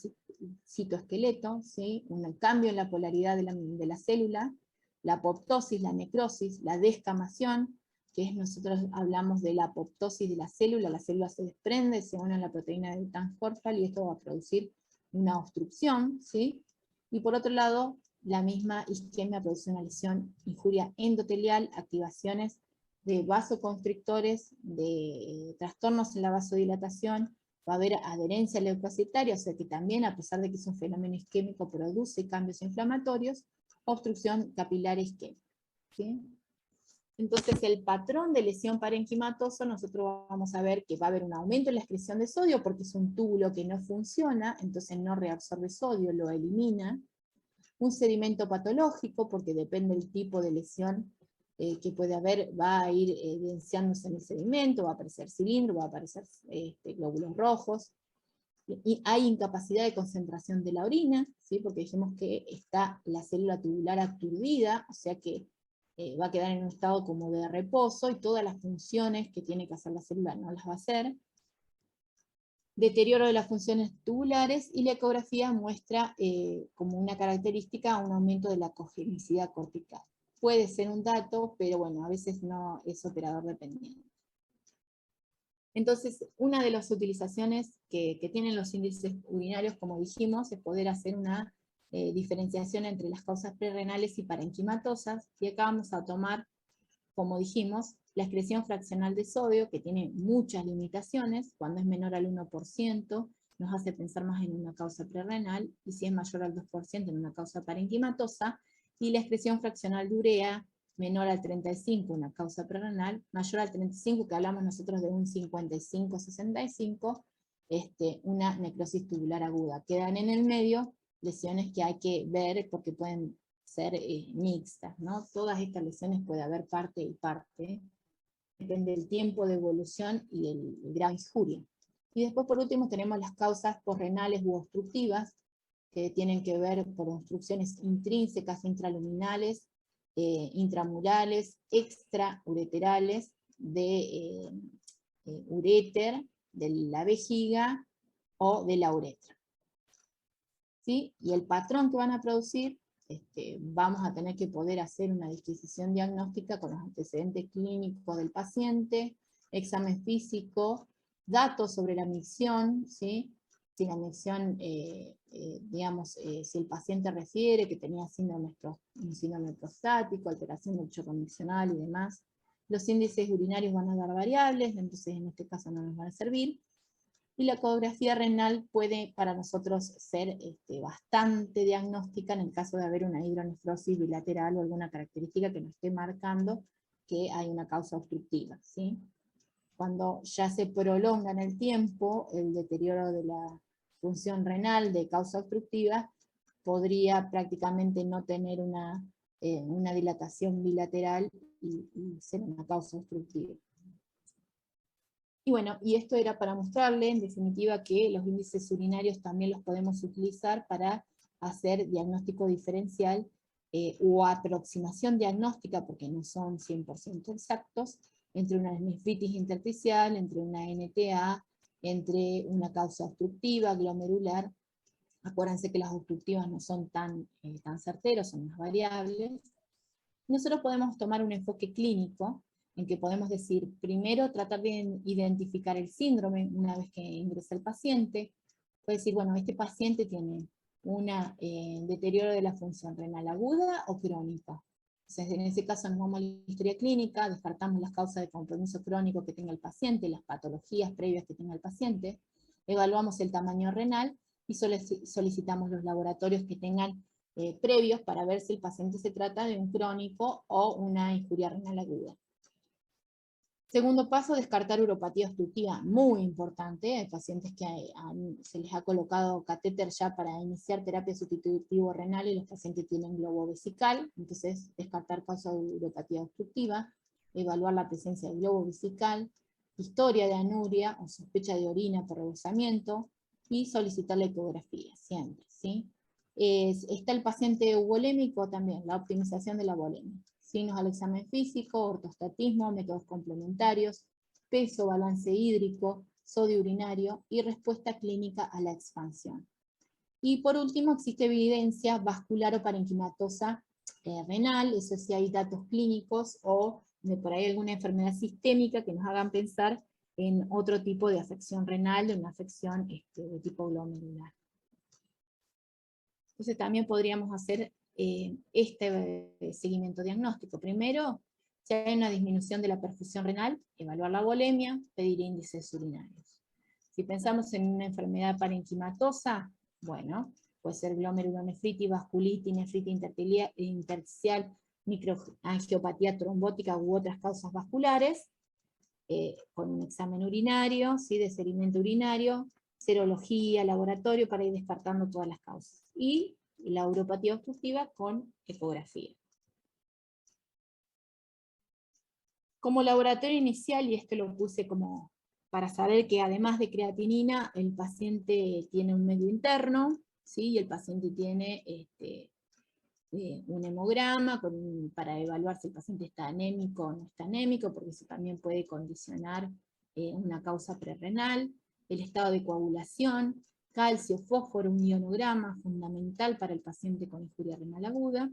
citoesqueleto, ¿sí? Un cambio en la polaridad de la célula, la apoptosis, la necrosis, la descamación, que es, nosotros hablamos de la apoptosis de la célula se desprende, se une a la proteína de Tan-Horfal, y esto va a producir una obstrucción, ¿sí? Y por otro lado, la misma isquemia produce una lesión, injuria endotelial, activaciones de vasoconstrictores, de trastornos en la vasodilatación, va a haber adherencia leucocitaria, o sea que también, a pesar de que es un fenómeno isquémico, produce cambios inflamatorios, obstrucción capilar isquémica, ¿sí? Entonces el patrón de lesión parenquimatosa, nosotros vamos a ver que va a haber un aumento en la excreción de sodio, porque es un túbulo que no funciona, entonces no reabsorbe sodio, lo elimina. Un sedimento patológico, porque depende del tipo de lesión que puede haber, va a ir evidenciándose en el sedimento, va a aparecer cilindro, va a aparecer glóbulos rojos. Y hay incapacidad de concentración de la orina, ¿sí? Porque dijimos que está la célula tubular aturdida, o sea que va a quedar en un estado como de reposo, y todas las funciones que tiene que hacer la célula no las va a hacer. deterioro de las funciones tubulares, y la ecografía muestra como una característica un aumento de la congenicidad cortical. Puede ser un dato, pero bueno, a veces no es operador dependiente. Entonces, una de las utilizaciones que tienen los índices urinarios, como dijimos, es poder hacer una diferenciación entre las causas prerrenales y parenquimatosas, y acá vamos a tomar, como dijimos, la excreción fraccional de sodio, que tiene muchas limitaciones. Cuando es menor al 1%, nos hace pensar más en una causa prerrenal, y si es mayor al 2% en una causa parenquimatosa, y la excreción fraccional de urea, menor al 35, una causa prerrenal, mayor al 35, que hablamos nosotros de un 55-65, una necrosis tubular aguda. Quedan en el medio lesiones que hay que ver porque pueden ser mixtas, ¿no? Todas estas lesiones puede haber parte y parte, depende del tiempo de evolución y del grado de injuria. Y después, por último, tenemos las causas posrenales u obstructivas, que tienen que ver por obstrucciones intrínsecas, intraluminales, intramurales, extraureterales, de uréter, de la vejiga o de la uretra. ¿Sí? Y el patrón que van a producir, vamos a tener que poder hacer una disquisición diagnóstica con los antecedentes clínicos del paciente, examen físico, datos sobre la micción, ¿sí? Si la micción, digamos, si el paciente refiere que tenía un síndrome prostático, alteración del chorro miccional y demás. Los índices urinarios van a dar variables, entonces en este caso no nos van a servir. Y la ecografía renal puede para nosotros ser bastante diagnóstica en el caso de haber una hidronefrosis bilateral o alguna característica que nos esté marcando que hay una causa obstructiva, ¿sí? Cuando ya se prolonga en el tiempo el deterioro de la función renal de causa obstructiva, podría prácticamente no tener una dilatación bilateral y ser una causa obstructiva. Y bueno, y esto era para mostrarle, en definitiva, que los índices urinarios también los podemos utilizar para hacer diagnóstico diferencial o aproximación diagnóstica, porque no son 100% exactos, entre una nefritis intersticial, entre una NTA, entre una causa obstructiva, glomerular. Acuérdense que las obstructivas no son tan certeros, son más variables. Nosotros podemos tomar un enfoque clínico, en que podemos decir, primero tratar de identificar el síndrome una vez que ingresa el paciente. Puede decir, bueno, este paciente tiene un deterioro de la función renal aguda o crónica. Entonces, en ese caso nos vamos a la historia clínica, descartamos las causas de compromiso crónico que tenga el paciente, las patologías previas que tenga el paciente, evaluamos el tamaño renal y solicitamos los laboratorios que tengan previos para ver si el paciente se trata de un crónico o una injuria renal aguda. Segundo paso, descartar uropatía obstructiva, muy importante. Hay pacientes que se les ha colocado catéter ya para iniciar terapia sustitutivo renal y los pacientes tienen globo vesical, entonces descartar causa de uropatía obstructiva, evaluar la presencia de globo vesical, historia de anuria o sospecha de orina por rebosamiento, y solicitar la ecografía, siempre, ¿sí? Está el paciente eubolémico también, la optimización de la volemia. Signos al examen físico, ortostatismo, métodos complementarios, peso, balance hídrico, sodio urinario y respuesta clínica a la expansión. Y por último, existe evidencia vascular o parenquimatosa renal, eso sí hay datos clínicos o por ahí alguna enfermedad sistémica que nos hagan pensar en otro tipo de afección renal, de una afección de tipo glomerular. Entonces también podríamos hacer seguimiento diagnóstico. Primero, si hay una disminución de la perfusión renal, evaluar la volemia, pedir índices urinarios. Si pensamos en una enfermedad parenquimatosa, bueno, puede ser glomerulonefritis, vasculitis, nefritis intersticial, microangiopatía trombótica u otras causas vasculares, con un examen urinario, ¿sí? De seguimiento urinario, serología, laboratorio, para ir descartando todas las causas. Y la uropatía obstructiva con ecografía. Como laboratorio inicial, y esto lo puse como para saber que además de creatinina, el paciente tiene un medio interno, ¿sí? Y el paciente tiene un hemograma para evaluar si el paciente está anémico o no está anémico, porque eso también puede condicionar una causa prerrenal. el estado de coagulación, calcio, fósforo, un ionograma fundamental para el paciente con injuria renal aguda,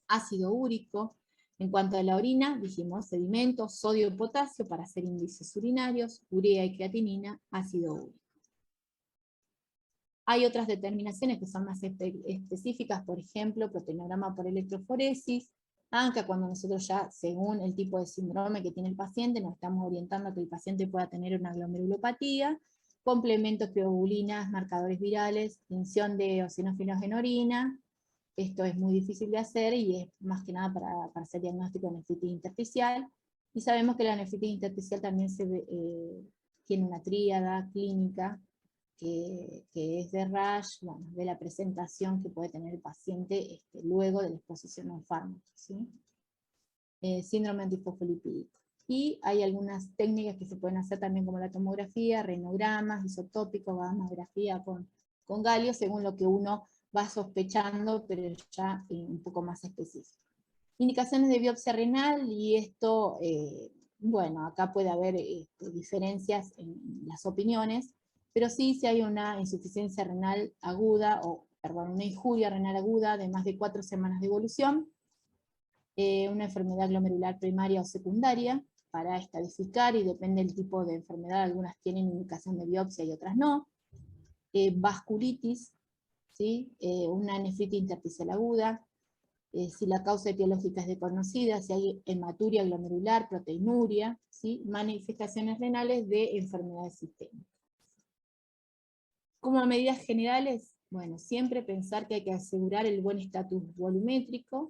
ácido úrico. En cuanto a la orina, dijimos sedimentos, sodio y potasio para hacer índices urinarios, urea y creatinina, ácido úrico. Hay otras determinaciones que son más específicas, por ejemplo, proteinograma por electroforesis, ANCA, cuando nosotros ya, según el tipo de síndrome que tiene el paciente, nos estamos orientando a que el paciente pueda tener una glomerulopatía, complementos, criobulinas, marcadores virales, tinción de eosinófilos en orina. Esto es muy difícil de hacer y es más que nada para hacer diagnóstico de nefritis intersticial. Y sabemos que la nefritis intersticial también tiene una tríada clínica, que es de rash, bueno, de la presentación que puede tener el paciente luego de la exposición a un fármaco, ¿sí? Síndrome antifosfolipídico. Y hay algunas técnicas que se pueden hacer también como la tomografía, renogramas, isotópico, gamografía con galio, según lo que uno va sospechando, pero ya un poco más específico. Indicaciones de biopsia renal, y esto, bueno, acá puede haber diferencias en las opiniones, pero sí, si hay una insuficiencia renal aguda, una injuria renal aguda de más de 4 semanas de evolución, una enfermedad glomerular primaria o secundaria, para estadificar, y depende del tipo de enfermedad, algunas tienen indicación de biopsia y otras no, vasculitis, ¿sí? Una nefritis intersticial aguda, si la causa etiológica es desconocida, si hay hematuria glomerular, proteinuria, ¿sí? Manifestaciones renales de enfermedades sistémicas. Como medidas generales, bueno, siempre pensar que hay que asegurar el buen estatus volumétrico,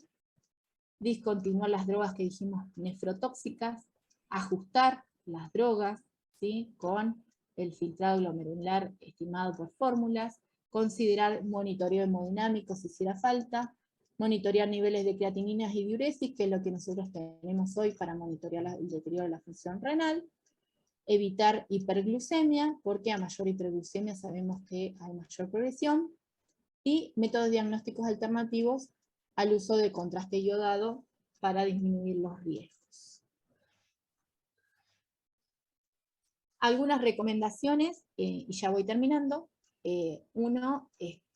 discontinuar las drogas que dijimos nefrotóxicas, ajustar las drogas, ¿sí? Con el filtrado glomerular estimado por fórmulas, considerar monitoreo hemodinámico si hiciera falta, monitorear niveles de creatininas y diuresis, que es lo que nosotros tenemos hoy para monitorear el deterioro de la función renal, evitar hiperglucemia, porque a mayor hiperglucemia sabemos que hay mayor progresión, y métodos diagnósticos alternativos al uso de contraste iodado para disminuir los riesgos. Algunas recomendaciones, y ya voy terminando. Uno,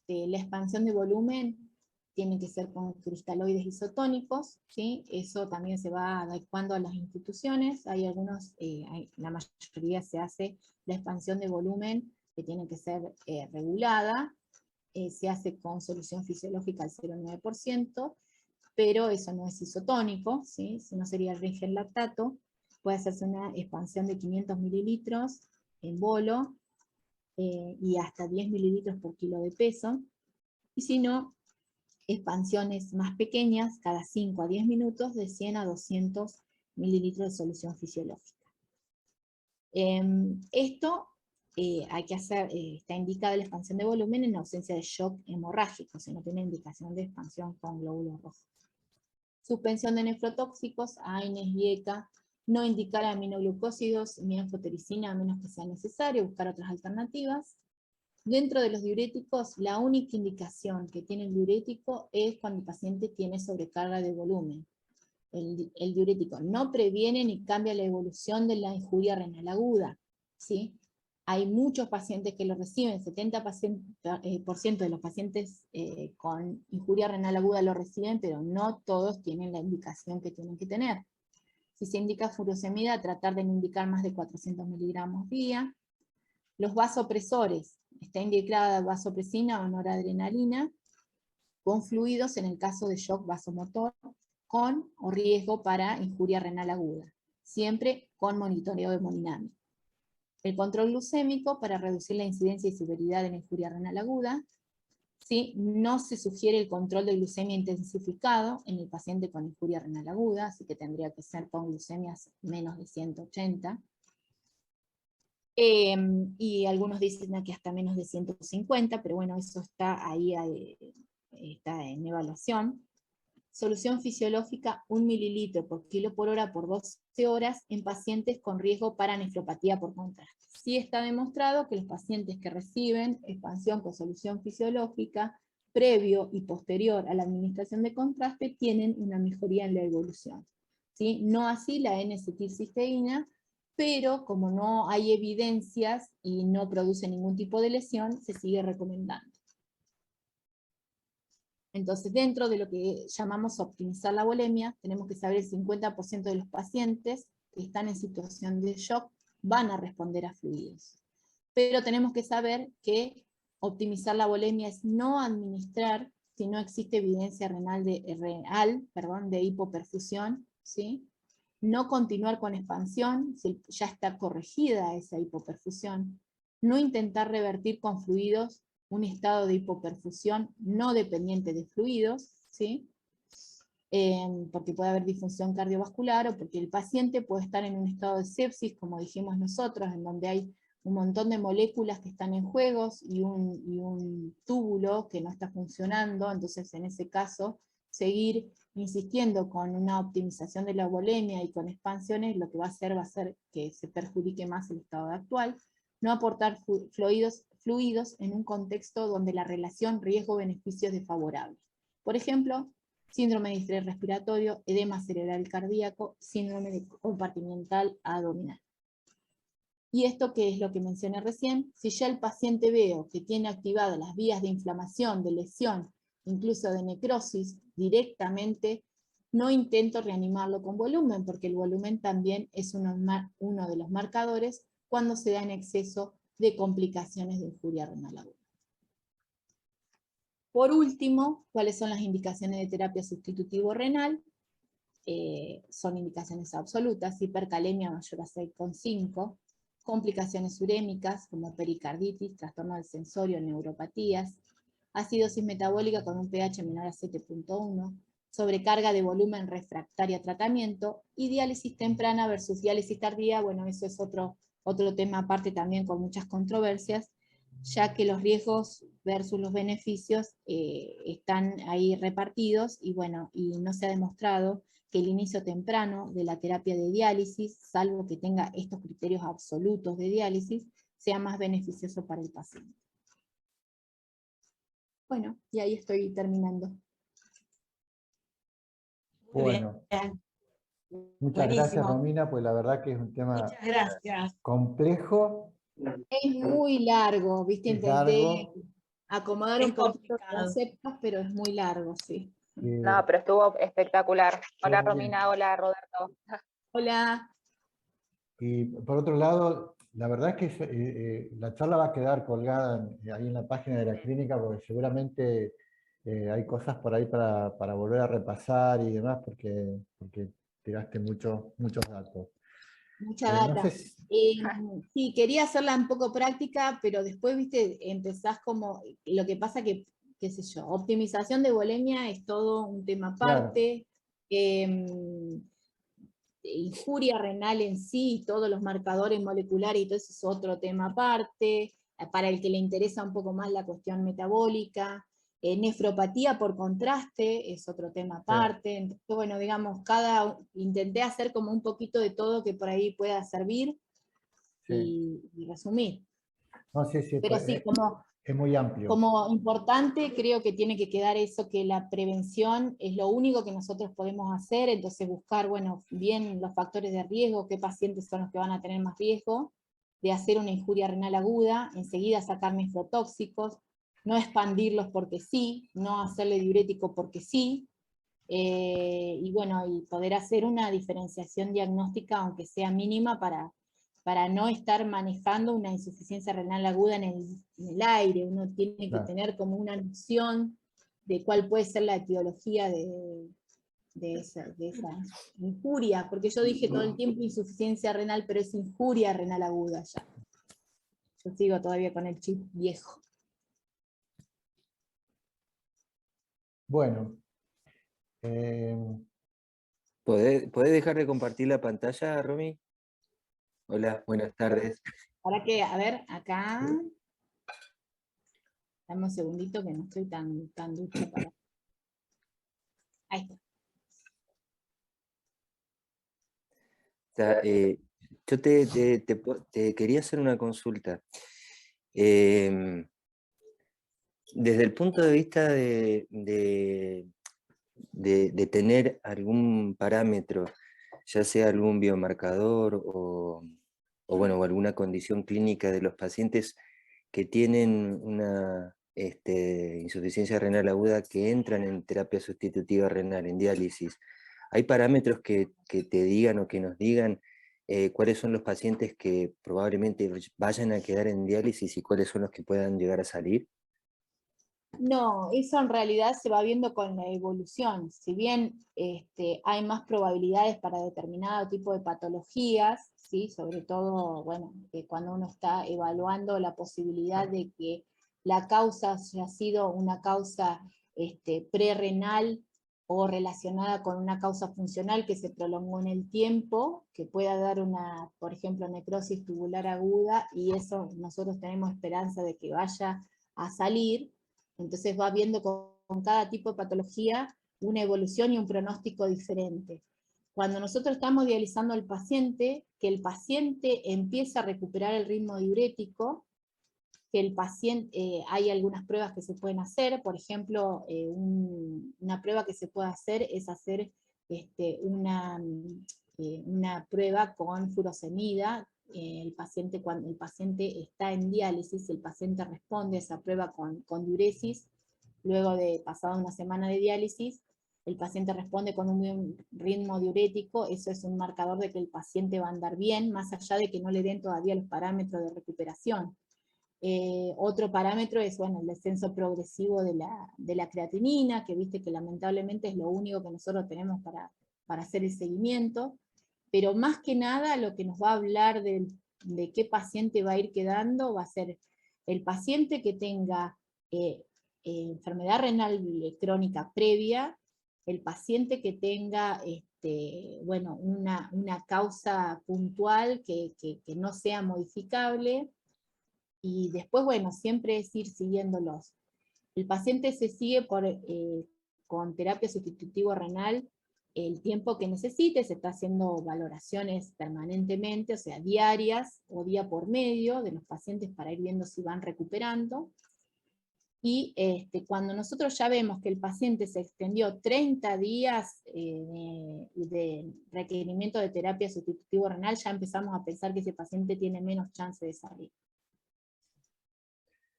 la expansión de volumen tiene que ser con cristaloides isotónicos, ¿sí? Eso también se va adecuando a las instituciones. Hay algunos, la mayoría se hace la expansión de volumen, que tiene que ser regulada, se hace con solución fisiológica al 0,9%, pero eso no es isotónico, ¿sí? Si no sería el Ringer lactato. Puede hacerse una expansión de 500 mililitros en bolo, y hasta 10 mililitros por kilo de peso, y si no, expansiones más pequeñas, cada 5 a 10 minutos, de 100 a 200 mililitros de solución fisiológica. Esto hay que hacer, está indicada la expansión de volumen en ausencia de shock hemorrágico, si no tiene indicación de expansión con glóbulos rojos. Suspensión de nefrotóxicos, AINES y ECA, no indicar aminoglucósidos ni anfotericina a menos que sea necesario, buscar otras alternativas. Dentro de los diuréticos, la única indicación que tiene el diurético es cuando el paciente tiene sobrecarga de volumen. El diurético no previene ni cambia la evolución de la injuria renal aguda, ¿sí? Hay muchos pacientes que lo reciben, 70% de los pacientes con injuria renal aguda lo reciben, pero no todos tienen la indicación que tienen que tener. Si se indica furosemida, tratar de no indicar más de 400 miligramos día. Los vasopresores, está indicada vasopresina o noradrenalina, con fluidos en el caso de shock vasomotor, con o riesgo para injuria renal aguda, siempre con monitoreo hemodinámico. El control glucémico para reducir la incidencia y severidad de la injuria renal aguda. ¿Sí? No se sugiere el control de glucemia intensificado en el paciente con injuria renal aguda, así que tendría que ser con glucemias menos de 180. Y algunos dicen que hasta menos de 150, pero bueno, eso está ahí, está en evaluación. Solución fisiológica 1 mililitro por kilo por hora por 12 horas en pacientes con riesgo para nefropatía por contraste. Sí está demostrado que los pacientes que reciben expansión con solución fisiológica previo y posterior a la administración de contraste tienen una mejoría en la evolución, ¿sí? No así la N-acetilcisteína, pero como no hay evidencias y no produce ningún tipo de lesión, se sigue recomendando. Entonces, dentro de lo que llamamos optimizar la volemia, tenemos que saber el 50% de los pacientes que están en situación de shock van a responder a fluidos. Pero tenemos que saber que optimizar la volemia es no administrar si no existe evidencia de hipoperfusión, ¿sí? No continuar con expansión si ya está corregida esa hipoperfusión, no intentar revertir con fluidos un estado de hipoperfusión no dependiente de fluidos, ¿sí? Porque puede haber disfunción cardiovascular o porque el paciente puede estar en un estado de sepsis, como dijimos nosotros, en donde hay un montón de moléculas que están en juegos y un túbulo que no está funcionando. Entonces en ese caso seguir insistiendo con una optimización de la volemia y con expansiones, lo que va a hacer que se perjudique más el estado actual. No aportar fluidos en un contexto donde la relación riesgo-beneficio es desfavorable. Por ejemplo, síndrome de estrés respiratorio, edema cerebral cardíaco, síndrome compartimental abdominal. Y esto que es lo que mencioné recién, si ya el paciente veo que tiene activadas las vías de inflamación, de lesión, incluso de necrosis directamente, no intento reanimarlo con volumen, porque el volumen también es uno de los marcadores cuando se da en exceso de complicaciones de injuria renal aguda. Por último, ¿cuáles son las indicaciones de terapia sustitutivo renal? Son indicaciones absolutas: hipercalemia mayor a 6,5, complicaciones urémicas como pericarditis, trastorno del sensorio, neuropatías, acidosis metabólica con un pH menor a 7,1, sobrecarga de volumen refractaria a tratamiento, y diálisis temprana versus diálisis tardía. Bueno, eso es otro tema aparte también con muchas controversias, ya que los riesgos versus los beneficios están ahí repartidos, y bueno, y no se ha demostrado que el inicio temprano de la terapia de diálisis, salvo que tenga estos criterios absolutos de diálisis, sea más beneficioso para el paciente. Bueno, y ahí estoy terminando. Bueno, muchas gracias, Romina, pues la verdad que es un tema complejo. Es muy largo, ¿viste? Intenté acomodar un poquito los conceptos, pero es muy largo, sí. No, pero estuvo espectacular. Hola Romina, hola Roberto. Hola. Y por otro lado, la verdad es que la charla va a quedar colgada ahí en la página de la clínica, porque seguramente hay cosas por ahí para volver a repasar y demás, porque tiraste muchos datos. Mucha data. No sé sí, quería hacerla un poco práctica, pero después, viste, empezás como, lo que pasa que, qué sé yo, optimización de volemia es todo un tema aparte. Claro. Injuria renal en sí, todos los marcadores moleculares y todo eso es otro tema aparte, para el que le interesa un poco más la cuestión metabólica. Nefropatía por contraste es otro tema aparte. Entonces, bueno, digamos, intenté hacer como un poquito de todo que por ahí pueda servir y resumir. No, sí, pero pues, sí, es muy amplio. Como importante, creo que tiene que quedar eso, que la prevención es lo único que nosotros podemos hacer. Entonces buscar, bueno, bien los factores de riesgo, qué pacientes son los que van a tener más riesgo de hacer una injuria renal aguda, enseguida sacar nefrotóxicos, no expandirlos porque sí, no hacerle diurético porque sí, y bueno, y poder hacer una diferenciación diagnóstica, aunque sea mínima, para no estar manejando una insuficiencia renal aguda en el aire. Uno tiene que tener como una noción de cuál puede ser la etiología de esa injuria, porque yo dije todo el tiempo insuficiencia renal, pero es injuria renal aguda ya. Yo sigo todavía con el chip viejo. Bueno. ¿Podés dejar de compartir la pantalla, Romy? Hola, buenas tardes. Para que, a ver, acá. Dame un segundito que no estoy tan ducha para. Ahí está. Yo te quería hacer una consulta. Desde el punto de vista de tener algún parámetro, ya sea algún biomarcador o o alguna condición clínica de los pacientes que tienen una insuficiencia renal aguda que entran en terapia sustitutiva renal, en diálisis. ¿Hay parámetros que te digan o que nos digan cuáles son los pacientes que probablemente vayan a quedar en diálisis y cuáles son los que puedan llegar a salir? No, eso en realidad se va viendo con la evolución. Si bien hay más probabilidades para determinado tipo de patologías, ¿sí? Sobre todo, bueno, cuando uno está evaluando la posibilidad de que la causa haya sido una causa prerrenal o relacionada con una causa funcional que se prolongó en el tiempo, que pueda dar una, por ejemplo, necrosis tubular aguda, y eso nosotros tenemos esperanza de que vaya a salir. Entonces va viendo con cada tipo de patología una evolución y un pronóstico diferente. Cuando nosotros estamos dializando al paciente, que el paciente empieza a recuperar el ritmo diurético, que el paciente, hay algunas pruebas que se pueden hacer, por ejemplo, una prueba que se puede hacer es hacer una prueba con furosemida. Cuando el paciente está en diálisis, el paciente responde a esa prueba con diuresis, luego de pasada una semana de diálisis, el paciente responde con un buen ritmo diurético, eso es un marcador de que el paciente va a andar bien, más allá de que no le den todavía los parámetros de recuperación. Otro parámetro es, bueno, el descenso progresivo de la creatinina, que viste que lamentablemente es lo único que nosotros tenemos para hacer el seguimiento, pero más que nada lo que nos va a hablar de qué paciente va a ir quedando va a ser el paciente que tenga enfermedad renal crónica previa, el paciente que tenga bueno, una causa puntual que no sea modificable, y después, bueno, siempre es ir siguiéndolos. El paciente se sigue con terapia sustitutiva renal el tiempo que necesite, se está haciendo valoraciones permanentemente, o sea, diarias o día por medio de los pacientes para ir viendo si van recuperando. Y cuando nosotros ya vemos que el paciente se extendió 30 días de requerimiento de terapia sustitutiva renal, ya empezamos a pensar que ese paciente tiene menos chance de salir.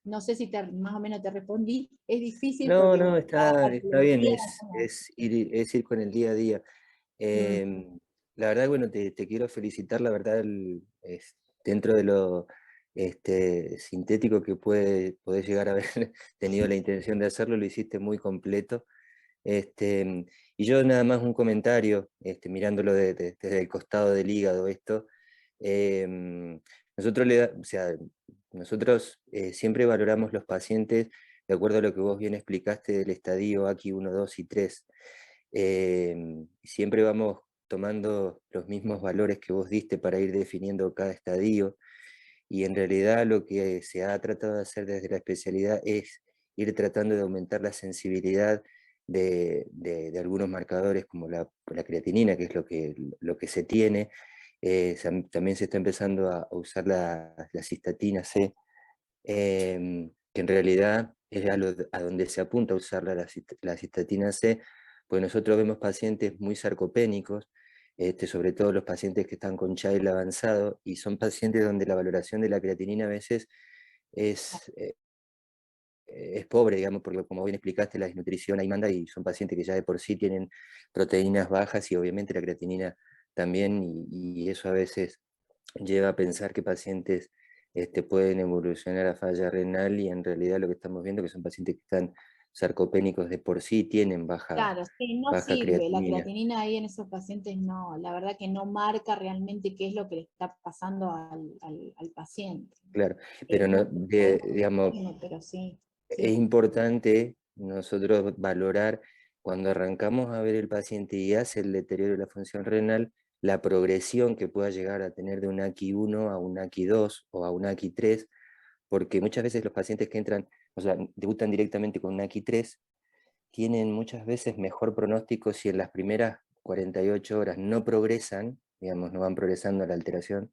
No sé si más o menos te respondí, es difícil No, porque no, está bien, no. es ir con el día a día. La verdad, bueno, te quiero felicitar, la verdad, dentro de lo sintético que podés llegar a haber tenido la intención de hacerlo, lo hiciste muy completo. Y yo nada más un comentario, mirándolo desde el costado del hígado esto. Nosotros, o sea, nosotros siempre valoramos los pacientes de acuerdo a lo que vos bien explicaste del estadio AQI 1, 2 y 3. Siempre vamos tomando los mismos valores que vos diste para ir definiendo cada estadio, y en realidad lo que se ha tratado de hacer desde la especialidad es ir tratando de aumentar la sensibilidad de algunos marcadores como la creatinina, que es lo que se tiene. También se está empezando a usar la cistatina C, que en realidad es a donde se apunta a usar la cistatina C, pues nosotros vemos pacientes muy sarcopénicos, sobre todo los pacientes que están con Child avanzado, y son pacientes donde la valoración de la creatinina a veces es pobre, digamos, porque como bien explicaste, la desnutrición ahí manda, y son pacientes que ya de por sí tienen proteínas bajas y obviamente la creatinina también, y eso a veces lleva a pensar que pacientes pueden evolucionar a falla renal, y en realidad lo que estamos viendo es que son pacientes que están sarcopénicos de por sí, tienen Claro, sí, no baja sirve, la creatinina. creatinina ahí en esos pacientes no, la verdad que no marca realmente qué es lo que le está pasando al paciente. Claro, pero no, digamos, Bueno, pero sí, es sí. importante nosotros valorar cuando arrancamos a ver el paciente y hace el deterioro de la función renal, la progresión que pueda llegar a tener de un AQI 1 a un AQI 2 o a un AQI 3, porque muchas veces los pacientes que entran, o sea, debutan directamente con un AQI 3, tienen muchas veces mejor pronóstico si en las primeras 48 horas no progresan, digamos, no van progresando a la alteración,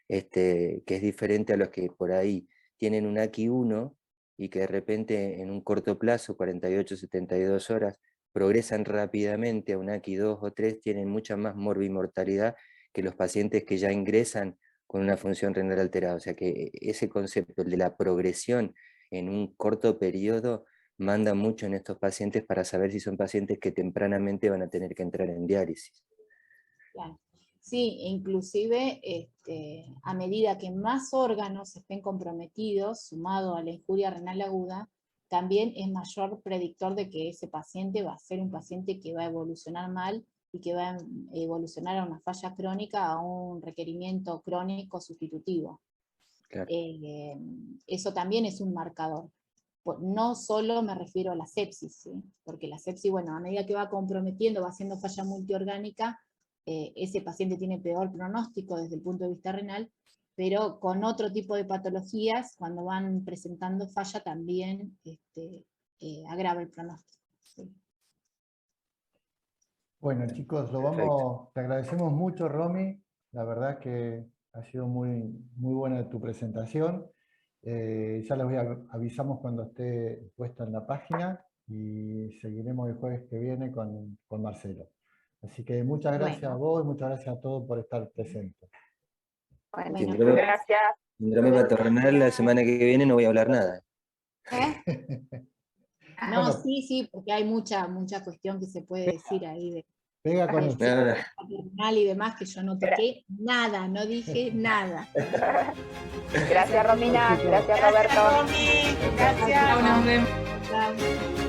que es diferente a los que por ahí tienen un AQI 1 y que de repente en un corto plazo, 48, 72 horas, progresan rápidamente a un AQI 2 o 3, tienen mucha más morbimortalidad que los pacientes que ya ingresan con una función renal alterada. O sea que ese concepto, el de la progresión en un corto periodo, manda mucho en estos pacientes para saber si son pacientes que tempranamente van a tener que entrar en diálisis. Claro. Sí, inclusive a medida que más órganos estén comprometidos, sumado a la injuria renal aguda, también es mayor predictor de que ese paciente va a ser un paciente que va a evolucionar mal y que va a evolucionar a una falla crónica, a un requerimiento crónico sustitutivo. Claro. Eso también es un marcador. No solo me refiero a la sepsis, ¿sí? Porque la sepsis, bueno, a medida que va comprometiendo, va haciendo falla multiorgánica, ese paciente tiene peor pronóstico desde el punto de vista renal, pero con otro tipo de patologías, cuando van presentando falla, también agrava el pronóstico. ¿Sí? Bueno, chicos, te agradecemos mucho, Romy. La verdad que ha sido muy buena tu presentación. Ya les avisamos cuando esté puesta en la página y seguiremos el jueves que viene con Marcelo. Así que muchas gracias a vos y muchas gracias a todos por estar presentes. Bueno, Síndrome gracias. hepatorenal, la semana que viene no voy a hablar nada. No, Bueno, sí, porque hay mucha cuestión que se puede decir ahí de pega con eso. paternal y demás, que yo no toqué nada, no dije nada. Gracias, Romina. Gracias, Roberto. Romy. Gracias. Chao, nos vemos. Chao.